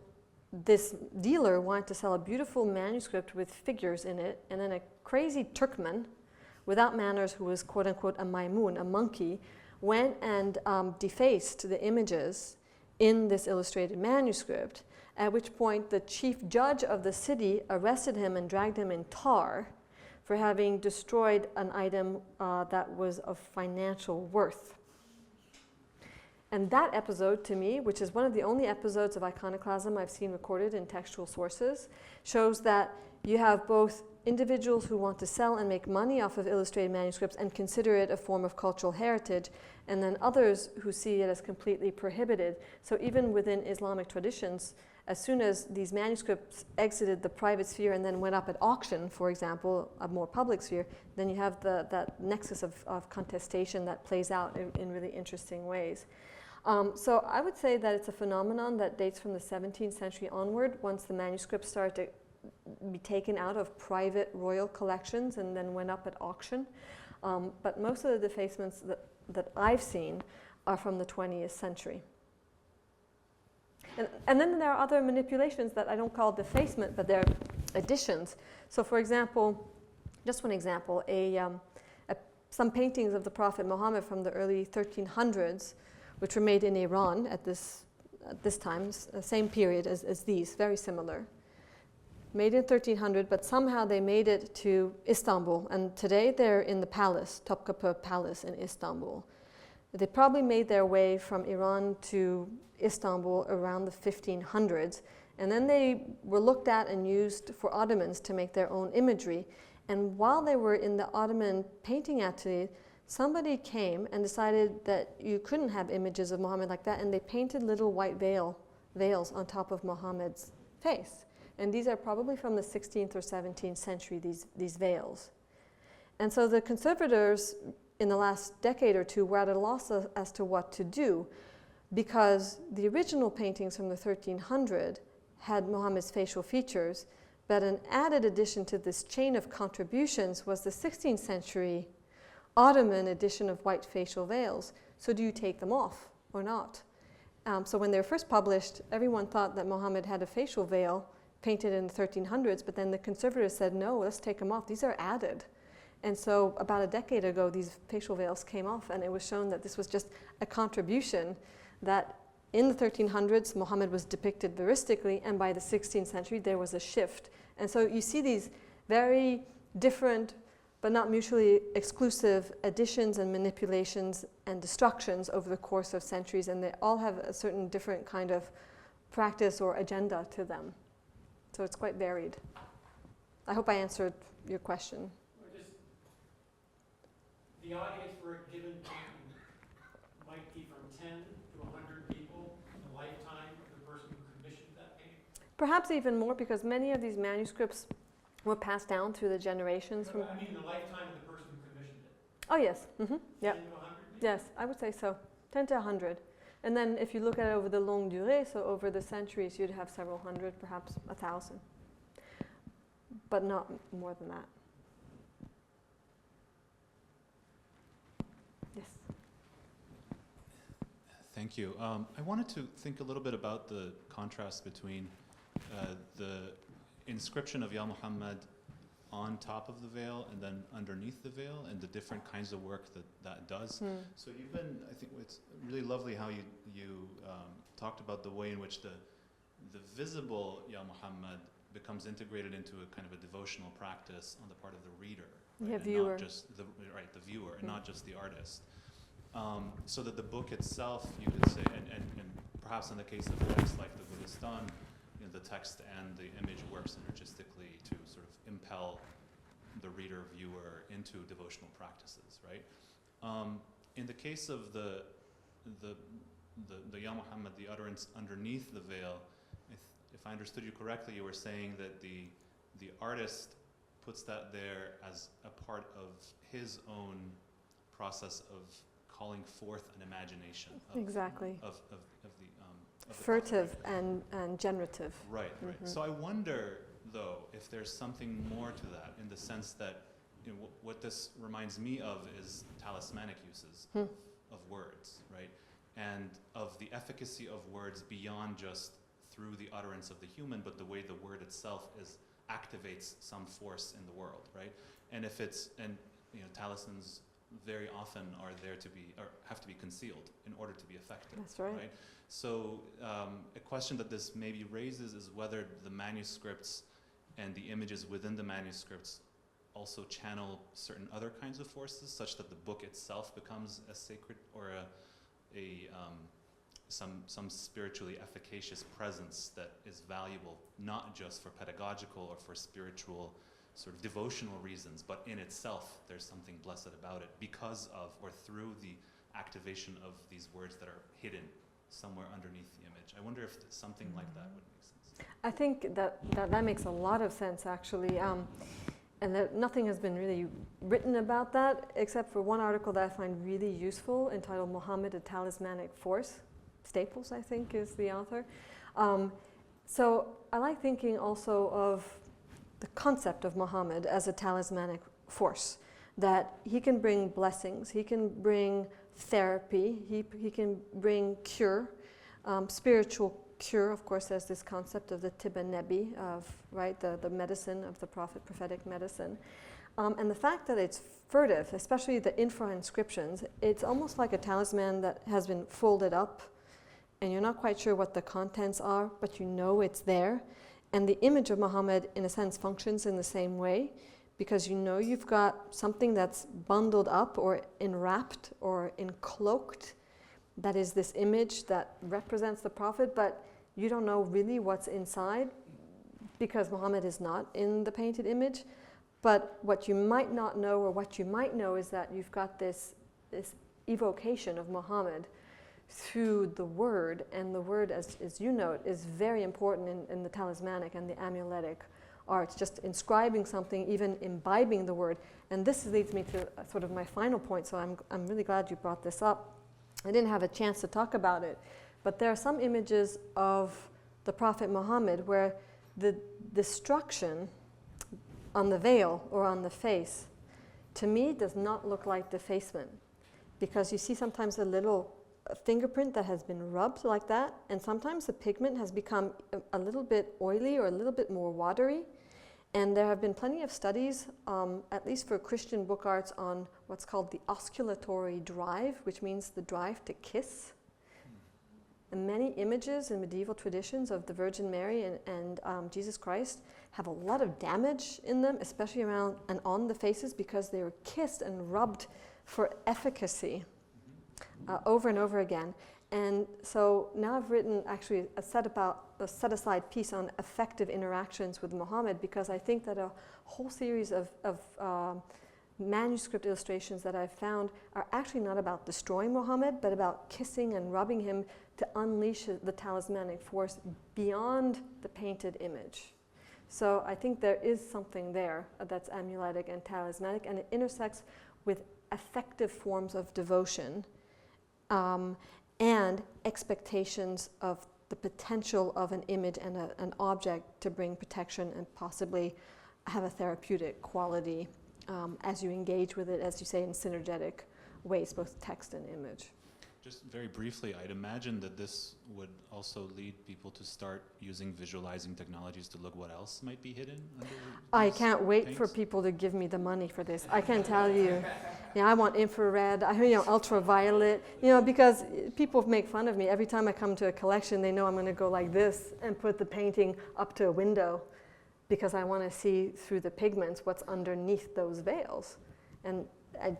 this dealer wanted to sell a beautiful manuscript with figures in it, and then a crazy Turkmen without manners, who was quote-unquote a maimun, a monkey, went and defaced the images in this illustrated manuscript, at which point the chief judge of the city arrested him and dragged him in tar for having destroyed an item that was of financial worth. And that episode, to me, which is one of the only episodes of iconoclasm I've seen recorded in textual sources, shows that you have both individuals who want to sell and make money off of illustrated manuscripts and consider it a form of cultural heritage, and then others who see it as completely prohibited. So even within Islamic traditions, as soon as these manuscripts exited the private sphere and then went up at auction, for example, a more public sphere, then you have that nexus of contestation that plays out in really interesting ways. So I would say that it's a phenomenon that dates from the 17th century onward, once the manuscripts started to be taken out of private royal collections and then went up at auction. But most of the defacements that I've seen are from the 20th century. And then there are other manipulations that I don't call defacement, but they're additions. So for example, just one example, some paintings of the Prophet Muhammad from the early 1300s, which were made in Iran at this time, same period as these, very similar. Made in 1300, but somehow they made it to Istanbul, and today they're in the palace, Topkapı Palace in Istanbul. They probably made their way from Iran to Istanbul around the 1500s, and then they were looked at and used for Ottomans to make their own imagery. And while they were in the Ottoman painting atelier, somebody came and decided that you couldn't have images of Muhammad like that, and they painted little white veils on top of Muhammad's face. And these are probably from the 16th or 17th century, these veils. And so the conservators in the last decade or two were at a loss as to what to do, because the original paintings from the 1300 had Muhammad's facial features, but an added addition to this chain of contributions was the 16th century Ottoman edition of white facial veils. So do you take them off or not? So when they were first published, everyone thought that Muhammad had a facial veil painted in the 1300s, but then the conservators said, no, let's take them off. These are added. And so about a decade ago, these facial veils came off, and it was shown that this was just a contribution, that in the 1300s, Muhammad was depicted veristically, and by the 16th century, there was a shift. And so you see these very different, but not mutually exclusive additions and manipulations and destructions over the course of centuries, and they all have a certain different kind of practice or agenda to them. So it's quite varied. I hope I answered your question. The audience for a given painting might be from 10 to 100 people in the lifetime of the person who commissioned that painting? Perhaps even more, because many of these manuscripts were passed down through the generations. From I mean, the lifetime of the person who commissioned it. oh yes, yeah, 10 to 100 maybe? yes, I would say so, 10 to 100. And then if you look at it over the longue durée, so over the centuries, you'd have several hundred, perhaps 1,000, but not more than that. Yes. Thank you. I wanted to think a little bit about the contrast between the inscription of Ya Muhammad on top of the veil and then underneath the veil, and the different kinds of work that does. So you've been, I think it's really lovely how you talked about the way in which the visible Ya Muhammad becomes integrated into a kind of a devotional practice on the part of the reader. Right? Yeah, and viewer. not just the viewer, and not just the artist. So that the book itself, you could say, and perhaps in the case of texts like the Buddhistan, the text and the image work synergistically to sort of impel the reader, viewer into devotional practices, right? In the case of the Ya Muhammad, the utterance underneath the veil, if I understood you correctly, you were saying that the artist puts that there as a part of his own process of calling forth an imagination. Exactly. Of the Furtive and generative. Right, right. So I wonder, though, if there's something more to that, in the sense that, what this reminds me of is talismanic uses of words, right? And of the efficacy of words beyond just through the utterance of the human, but the way the word itself activates some force in the world, right? And talismans very often are there to be, or have to be concealed in order to be effective. That's right. So a question that this maybe raises is whether the manuscripts and the images within the manuscripts also channel certain other kinds of forces, such that the book itself becomes a sacred or some spiritually efficacious presence that is valuable, not just for pedagogical or for spiritual sort of devotional reasons, but in itself there's something blessed about it because of or through the activation of these words that are hidden somewhere underneath the image. I wonder if something like that would make sense. I think that makes a lot of sense, actually. And that nothing has been really written about that, except for one article that I find really useful, entitled Muhammad, a Talismanic Force. Staples, I think, is the author. So I like thinking also of the concept of Muhammad as a talismanic force, that he can bring blessings, he can bring therapy, he can bring cure, spiritual cure. Of course, there's this concept of the Tibba Nebi, of the medicine of the prophet, prophetic medicine. And the fact that it's furtive, especially the infra inscriptions, it's almost like a talisman that has been folded up, and you're not quite sure what the contents are, but you know it's there. And the image of Muhammad, in a sense, functions in the same way, because you know you've got something that's bundled up or enwrapped or encloaked. That is this image that represents the prophet, but you don't know really what's inside, because Muhammad is not in the painted image. But what you might not know, or what you might know, is that you've got this evocation of Muhammad through the word, and the word, as you note, is very important in the talismanic and the amuletic arts, just inscribing something, even imbibing the word. And this leads me to sort of my final point, so I'm really glad you brought this up. I didn't have a chance to talk about it, but there are some images of the Prophet Muhammad where the destruction on the veil or on the face, to me, does not look like defacement, because you see sometimes a little fingerprint that has been rubbed like that, and sometimes the pigment has become a little bit oily or a little bit more watery. And there have been plenty of studies, at least for Christian book arts, on what's called the osculatory drive, which means the drive to kiss. And many images in medieval traditions of the Virgin Mary and Jesus Christ have a lot of damage in them, especially around and on the faces, because they were kissed and rubbed for efficacy. Over and over again. And so now I've written actually a set aside piece on effective interactions with Muhammad, because I think that a whole series of manuscript illustrations that I've found are actually not about destroying Muhammad, but about kissing and rubbing him to unleash the talismanic force beyond the painted image. So I think there is something there that's amuletic and talismanic, and it intersects with effective forms of devotion and expectations of the potential of an image and an object to bring protection and possibly have a therapeutic quality as you engage with it, as you say, in synergetic ways, both text and image. Just very briefly, I'd imagine that this would also lead people to start using visualizing technologies to look what else might be hidden under I these can't wait paints. for people to give me the money for this. I can tell you. Yeah, I want infrared, ultraviolet, because people make fun of me. Every time I come to a collection, they know I'm going to go like this and put the painting up to a window because I want to see through the pigments what's underneath those veils. And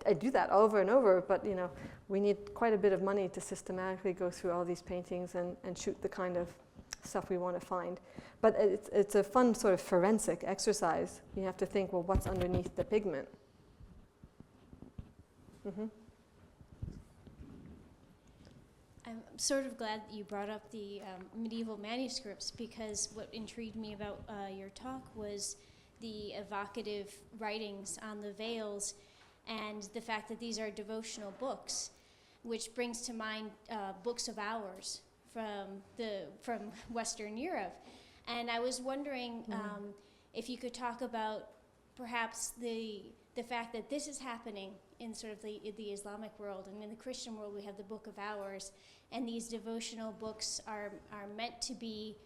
I do that over and over, but we need quite a bit of money to systematically go through all these paintings and shoot the kind of stuff we want to find. But it's a fun sort of forensic exercise. You have to think, well, what's underneath the pigment? Mm-hmm. I'm sort of glad that you brought up the medieval manuscripts, because what intrigued me about your talk was the evocative writings on the veils and the fact that these are devotional books, which brings to mind books of hours from Western Europe. And I was wondering if you could talk about perhaps the fact that this is happening in sort of the Islamic world, and in the Christian world we have the Book of Hours, and these devotional books are meant to be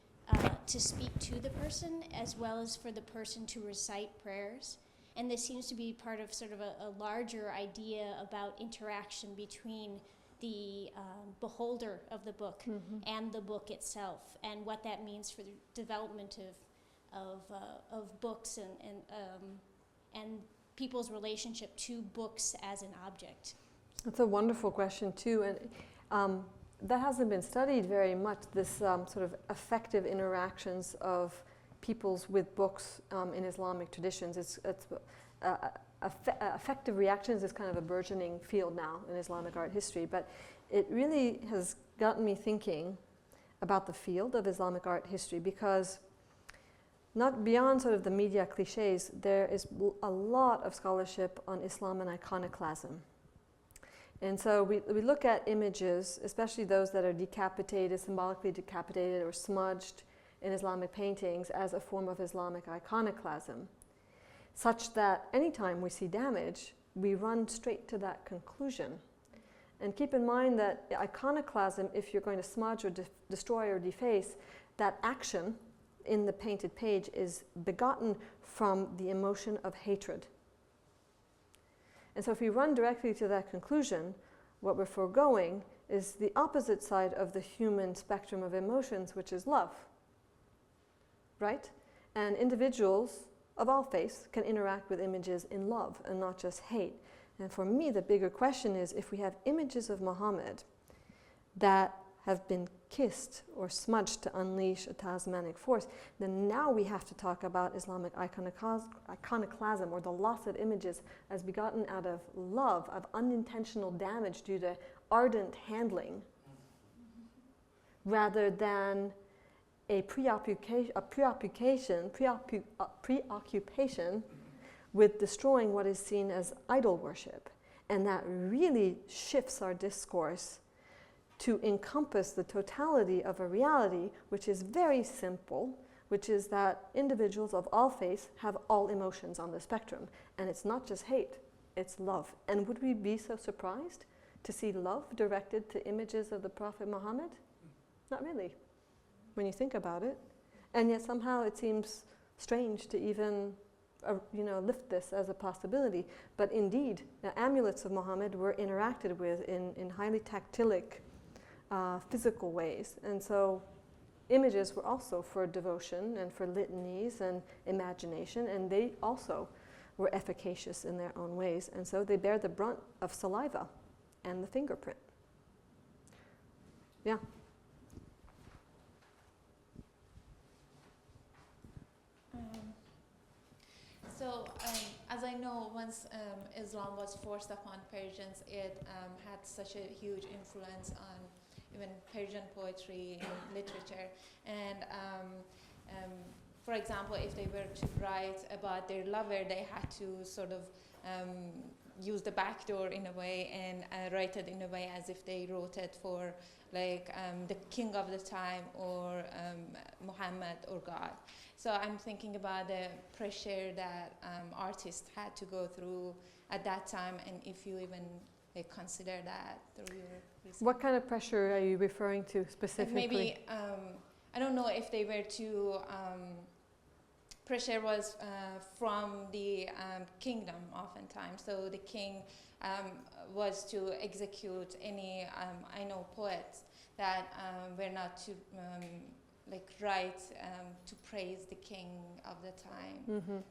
to speak to the person as well as for the person to recite prayers. And this seems to be part of sort of a larger idea about interaction between the beholder of the book and the book itself, and what that means for the development of books and people's relationship to books as an object. That's a wonderful question too, and that hasn't been studied very much, this sort of affective interactions of peoples with books in Islamic traditions. Affective reactions is kind of a burgeoning field now in Islamic art history, but it really has gotten me thinking about the field of Islamic art history, because not beyond sort of the media cliches, there is a lot of scholarship on Islam and iconoclasm. And so we look at images, especially those that are decapitated, symbolically decapitated or smudged in Islamic paintings, as a form of Islamic iconoclasm, such that anytime we see damage, we run straight to that conclusion. And keep in mind that iconoclasm, if you're going to smudge or destroy or deface, that action in the painted page is begotten from the emotion of hatred. And so if we run directly to that conclusion, what we're foregoing is the opposite side of the human spectrum of emotions, which is love. Right? And individuals of all faiths can interact with images in love and not just hate. And for me, the bigger question is, if we have images of Muhammad that have been kissed or smudged to unleash a talismanic force, then now we have to talk about Islamic iconoclasm, or the loss of images as begotten out of love, of unintentional damage due to ardent handling, rather than a preoccupation with destroying what is seen as idol worship. And that really shifts our discourse to encompass the totality of a reality which is very simple, which is that individuals of all faiths have all emotions on the spectrum. And it's not just hate, it's love. And would we be so surprised to see love directed to images of the Prophet Muhammad? Not really, when you think about it. And yet somehow it seems strange to even lift this as a possibility. But indeed, the amulets of Muhammad were interacted with in highly tactilic, physical ways. And so images were also for devotion and for litanies and imagination, and they also were efficacious in their own ways. And so they bear the brunt of saliva and the fingerprint. Yeah. So, as I know, once Islam was forced upon Persians, it had such a huge influence on even Persian poetry and literature. And for example, if they were to write about their lover, they had to sort of use the back door in a way and write it in a way as if they wrote it for like the king of the time or Muhammad or God. So I'm thinking about the pressure that artists had to go through at that time, and if you even consider that through your research. What kind of pressure are you referring to specifically? Like maybe, I don't know if they were to, pressure was from the kingdom oftentimes. So the king was to execute any, I know poets that were not to write to praise the king of the time.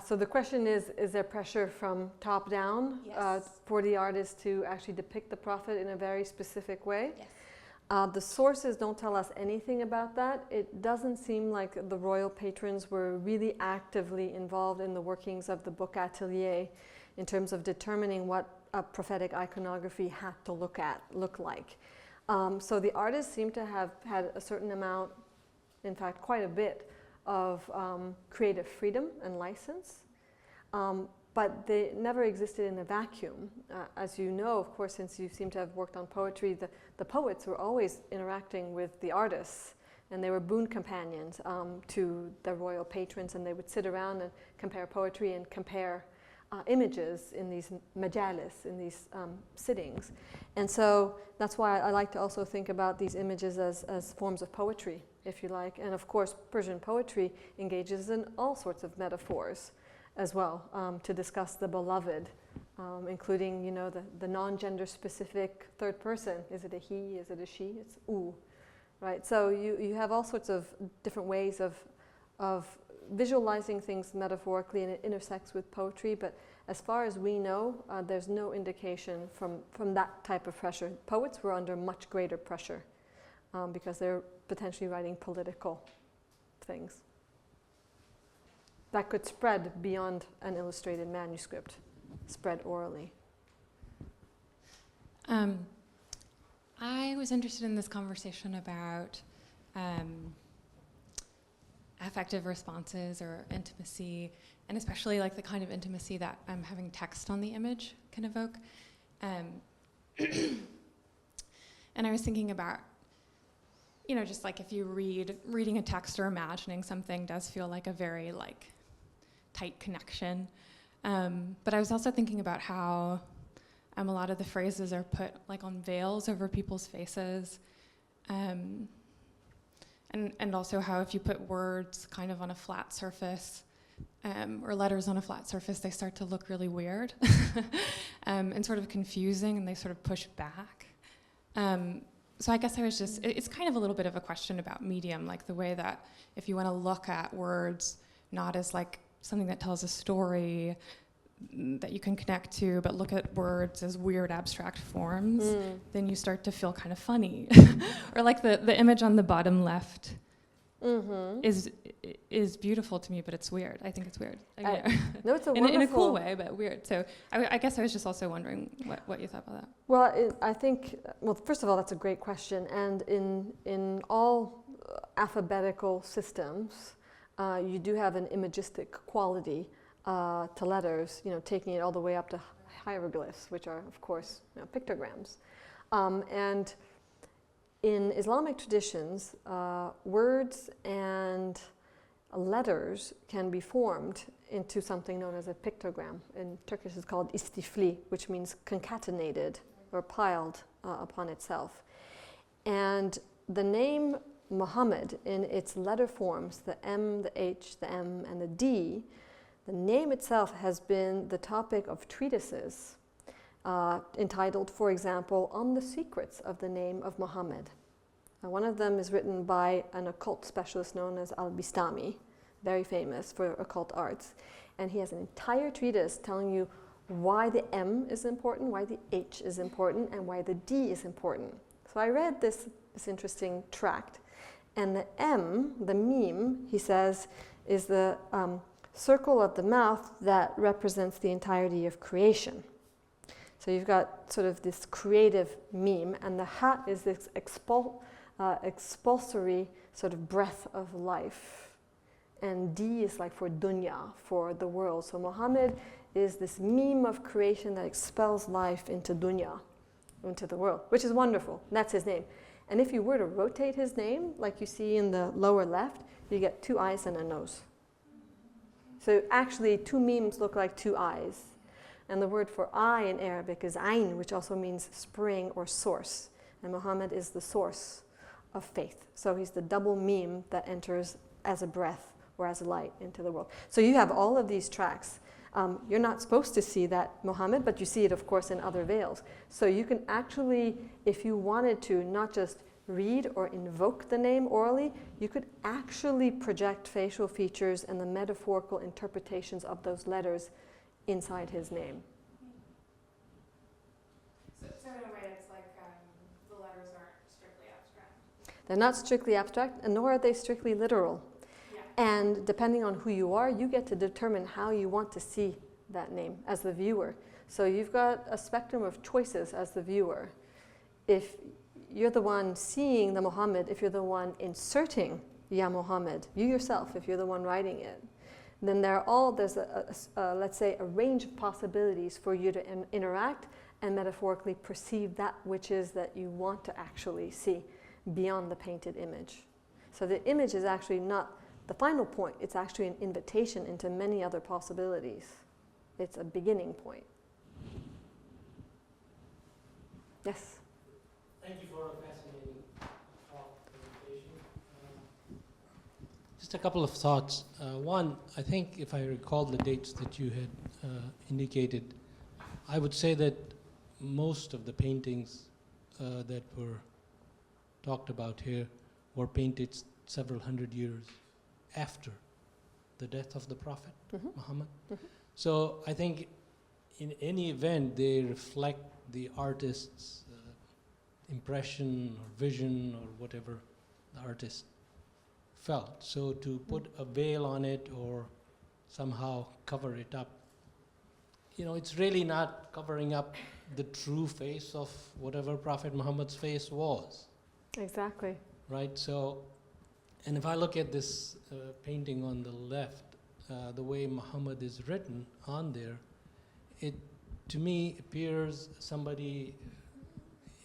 So the question is there pressure from top down Yes. for the artist to actually depict the prophet in a very specific way? Yes. The sources don't tell us anything about that. It doesn't seem like the royal patrons were really actively involved in the workings of the book atelier in terms of determining what a prophetic iconography had to look like. So the artists seem to have had a certain amount, in fact quite a bit, of creative freedom and license, but they never existed in a vacuum. As you know, of course, since you seem to have worked on poetry, the poets were always interacting with the artists, and they were boon companions to the royal patrons, and they would sit around and compare poetry and compare images in these majalis, in these sittings. And so that's why I like to also think about these images as forms of poetry, if you like. And of course, Persian poetry engages in all sorts of metaphors as well, to discuss the beloved, including, you know, the non-gender specific third person. Is it a he? Is it a she? It's u, right? So you have all sorts of different ways of visualizing things metaphorically, and it intersects with poetry. But as far as we know, there's no indication from that type of pressure. Poets were under much greater pressure because they're potentially writing political things that could spread beyond an illustrated manuscript, spread orally. I was interested in this conversation about affective responses or intimacy, and especially like the kind of intimacy that having text on the image can evoke. And I was thinking about, you know, just like if you reading a text or imagining something does feel like a very like tight connection. But I was also thinking about how a lot of the phrases are put like on veils over people's faces. And also how if you put words kind of on a flat surface, or letters on a flat surface, they start to look really weird and sort of confusing, and they sort of push back. So I guess I was just, it's kind of a little bit of a question about medium, like the way that if you want to look at words not as like something that tells a story that you can connect to, but look at words as weird abstract forms, then you start to feel kind of funny. Or like the image on the bottom left is beautiful to me, but it's weird. I think it's weird. No, it's in a cool way, but weird. So I guess I was just also wondering what you thought about that. Well, I think, well, first of all, that's a great question. And in all alphabetical systems, you do have an imagistic quality to letters, you know, taking it all the way up to hieroglyphs, which are, of course, you know, pictograms. And in Islamic traditions, words and letters can be formed into something known as a pictogram. In Turkish, it's called istifli, which means concatenated or piled upon itself. And the name Muhammad, in its letter forms, the M, the H, the M, and the D, the name itself has been the topic of treatises entitled, for example, On the Secrets of the Name of Muhammad. One of them is written by an occult specialist known as Al-Bistami, very famous for occult arts. And he has an entire treatise telling you why the M is important, why the H is important, and why the D is important. So I read this interesting tract. And the M, the meme, he says, is the circle of the mouth that represents the entirety of creation. So you've got sort of this creative meme, and the ha is this expulsory sort of breath of life. And D is like for dunya, for the world. So Muhammad is this meme of creation that expels life into dunya, into the world, which is wonderful. That's his name. And if you were to rotate his name, like you see in the lower left, you get 2 eyes and a nose. So actually, 2 memes look like 2 eyes. And the word for eye in Arabic is ayn, which also means spring or source. And Muhammad is the source of faith. So he's the double meme that enters as a breath or as a light into the world. So you have all of these tracks. You're not supposed to see that Muhammad, but you see it, of course, in other veils. So you can actually, if you wanted to, not just read or invoke the name orally, you could actually project facial features and the metaphorical interpretations of those letters inside his name. So in a way, it's like the letters aren't strictly abstract. They're not strictly abstract, and nor are they strictly literal. And depending on who you are, you get to determine how you want to see that name as the viewer. So you've got a spectrum of choices as the viewer. If you're the one seeing the Muhammad, if you're the one inserting Ya Muhammad, you yourself, if you're the one writing it, then there's let's say, a range of possibilities for you to interact and metaphorically perceive that which is that you want to actually see beyond the painted image. So the image is actually not the final point, it's actually an invitation into many other possibilities. It's a beginning point. Yes? Thank you for a fascinating talk, presentation. Just a couple of thoughts. One, I think if I recall the dates that you had indicated, I would say that most of the paintings that were talked about here were painted several hundred years after the death of the Prophet Muhammad. So I think in any event, they reflect the artist's impression or vision or whatever the artist felt. So to put a veil on it or somehow cover it up, it's really not covering up the true face of whatever Prophet Muhammad's face was. Exactly. Right? So, and if I look at this painting on the left, the way Muhammad is written on there, it to me appears somebody,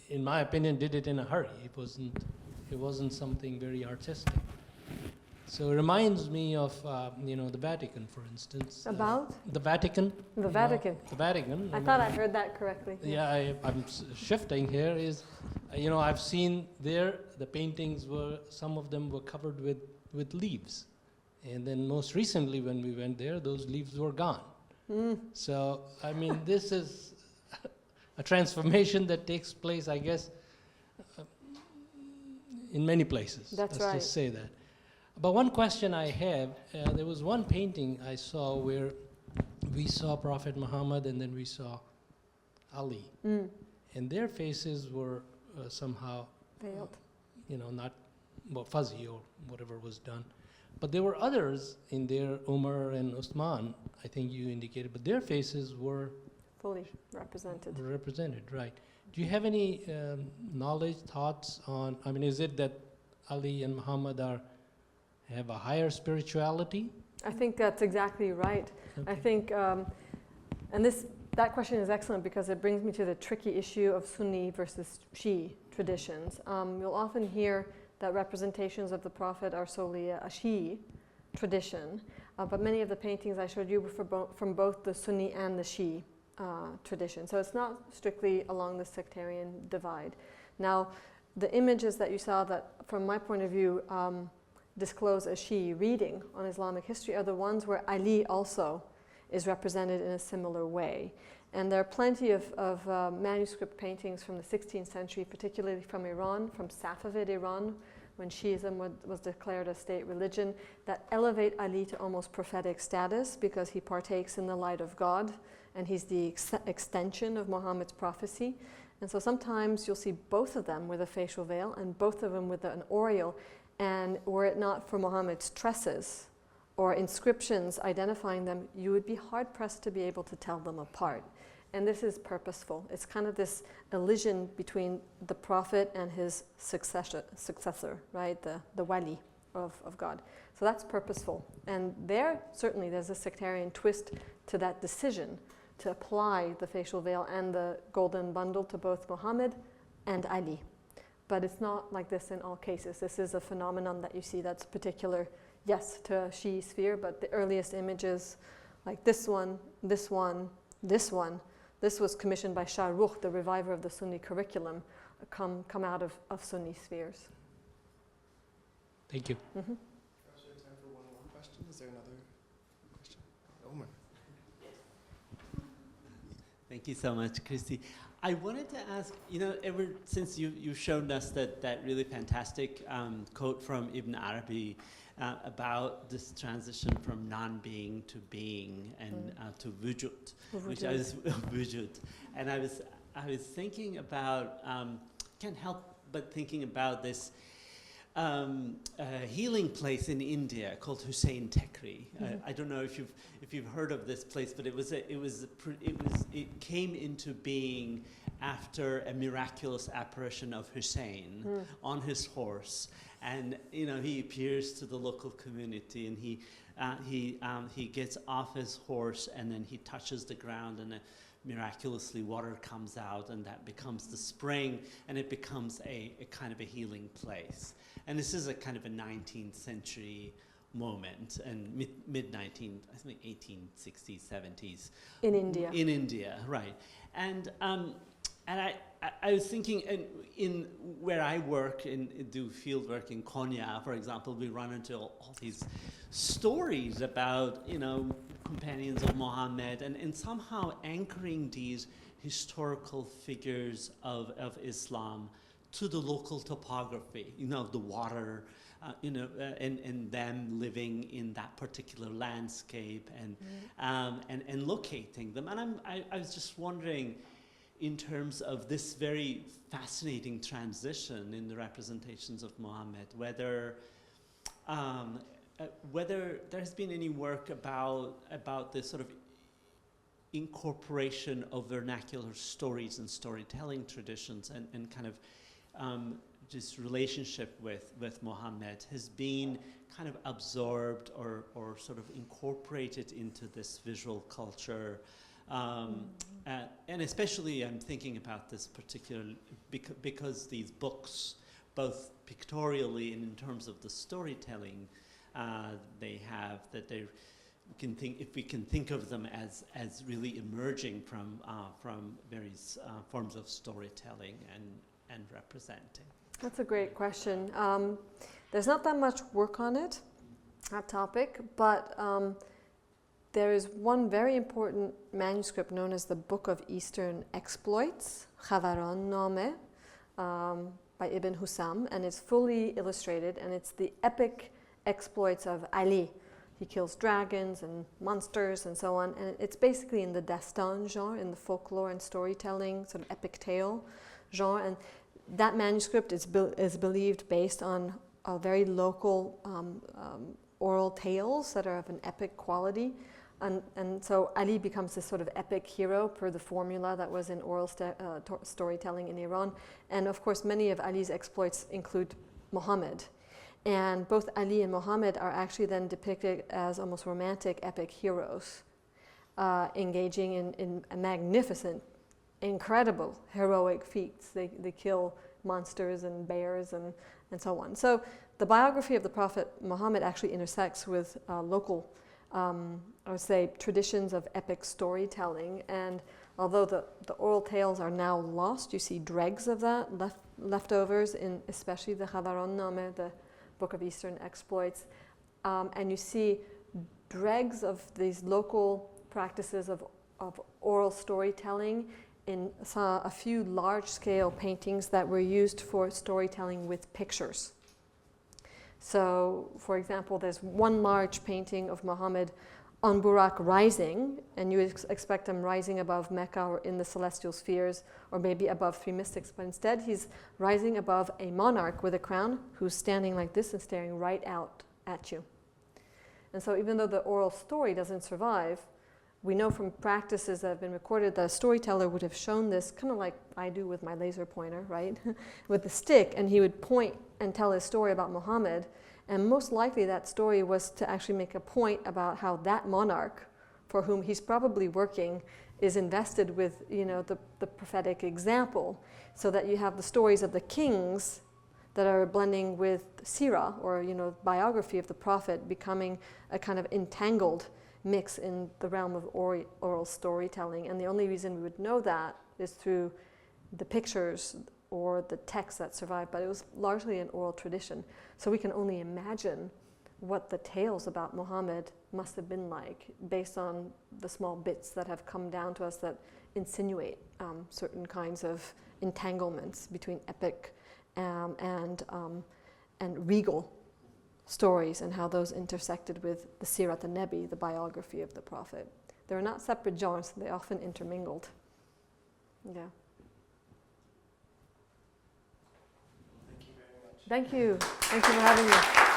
in my opinion, did it in a hurry. It wasn't something very artistic. So it reminds me of the Vatican, for instance. About? The Vatican. The Vatican. The Vatican. I thought I heard that correctly. Yeah, I'm shifting here. I've seen there the paintings some of them were covered with leaves, and then most recently when we went there, those leaves were gone. So I mean, this is a transformation that takes place, I guess, in many places. That's Let's right. just say that. But one question I have, there was one painting I saw where we saw Prophet Muhammad and then we saw Ali. And their faces were somehow Veiled. Not fuzzy or whatever was done. But there were others in there, Umar and Uthman, I think you indicated, but their faces were Fully represented. represented, right. Do you have any knowledge, thoughts on, is it that Ali and Muhammad have a higher spirituality? I think that's exactly right. Okay. I think, that question is excellent because it brings me to the tricky issue of Sunni versus Shi'i traditions. You'll often hear that representations of the Prophet are solely a Shi'i tradition, but many of the paintings I showed you were from both the Sunni and the Shi'i tradition. So it's not strictly along the sectarian divide. Now, the images that you saw that, from my point of view, disclose a Shi'i reading on Islamic history are the ones where Ali also is represented in a similar way. And there are plenty of manuscript paintings from the 16th century, particularly from Iran, from Safavid Iran, when Shi'ism was declared a state religion, that elevate Ali to almost prophetic status because he partakes in the light of God and he's the extension of Muhammad's prophecy. And so sometimes you'll see both of them with a facial veil and both of them with an aureole. And were it not for Muhammad's tresses or inscriptions identifying them, you would be hard-pressed to be able to tell them apart. And this is purposeful. It's kind of this elision between the prophet and his successor, right? The wali of God. So that's purposeful. And certainly there's a sectarian twist to that decision to apply the facial veil and the golden bundle to both Muhammad and Ali. But it's not like this in all cases. This is a phenomenon that you see that's particular, yes, to a Shi'i sphere, but the earliest images, like this one, this one, this one, this was commissioned by Shah Rukh, the reviver of the Sunni curriculum, come out of Sunni spheres. Thank you. Mm-hmm. Perhaps we have time for one more question. Is there another question? Omar. Thank you so much, Christy. I wanted to ask, ever since you've shown us that really fantastic quote from Ibn Arabi about this transition from non-being to being and to wujud, which I was wujud, and I was thinking about, can't help but thinking about this healing place in India called Hussein Tekri. I don't know if you've heard of this place, but it came into being after a miraculous apparition of Hussein on his horse, and he appears to the local community, and he gets off his horse, and then he touches the ground, and miraculously water comes out, and that becomes the spring, and it becomes a kind of a healing place. And this is a kind of a 19th century moment, and mid-19, I think 1860s, 70s. In India. In India, right. And I was thinking, in where I work, do field work in Konya, for example, we run into all these stories about, companions of Muhammad, and somehow anchoring these historical figures of Islam to the local topography, the water, and them living in that particular landscape, and locating them. And I was just wondering, in terms of this very fascinating transition in the representations of Muhammad, whether there has been any work about this sort of incorporation of vernacular stories and storytelling traditions, and kind of just relationship with Muhammad has been kind of absorbed or sort of incorporated into this visual culture. And especially I'm thinking about this particularly because these books, both pictorially and in terms of the storytelling they have, that they can think, if we can think of them as really emerging from various forms of storytelling and representing. That's a great question. There's not that much work on it, that topic, but there is one very important manuscript known as the Book of Eastern Exploits, Khavaran Name, by Ibn Husam, and it's fully illustrated, and it's the epic exploits of Ali. He kills dragons and monsters and so on, and it's basically in the dastan genre, in the folklore and storytelling, sort of epic tale genre, and that manuscript is believed based on very local oral tales that are of an epic quality. And so Ali becomes this sort of epic hero per the formula that was in oral storytelling in Iran. And of course, many of Ali's exploits include Muhammad. And both Ali and Muhammad are actually then depicted as almost romantic epic heroes, engaging in a magnificent, incredible, heroic feats. They kill monsters and bears and so on. So the biography of the Prophet Muhammad actually intersects with local I would say traditions of epic storytelling, and although the oral tales are now lost, you see dregs of that leftovers in especially the Khavaran Name, the Book of Eastern Exploits, and you see dregs of these local practices of oral storytelling in a few large-scale paintings that were used for storytelling with pictures. So, for example, there's one large painting of Muhammad on Burak rising, and you expect him rising above Mecca or in the celestial spheres, or maybe above three mystics, but instead he's rising above a monarch with a crown who's standing like this and staring right out at you. And so even though the oral story doesn't survive, we know from practices that have been recorded that a storyteller would have shown this, kind of like I do with my laser pointer, right? With the stick, and he would point and tell his story about Muhammad. And most likely that story was to actually make a point about how that monarch, for whom he's probably working, is invested with, you know, the prophetic example, so that you have the stories of the kings that are blending with Sirah, or, you know, biography of the prophet, becoming a kind of entangled mix in the realm of oral storytelling. And the only reason we would know that is through the pictures or the texts that survive, but it was largely an oral tradition. So we can only imagine what the tales about Muhammad must have been like, based on the small bits that have come down to us that insinuate certain kinds of entanglements between epic and regal stories, and how those intersected with the Sirat al-Nabi, the biography of the Prophet. They were not separate genres, they often intermingled. Yeah. Thank you very much. Thank you. Thank you for having me.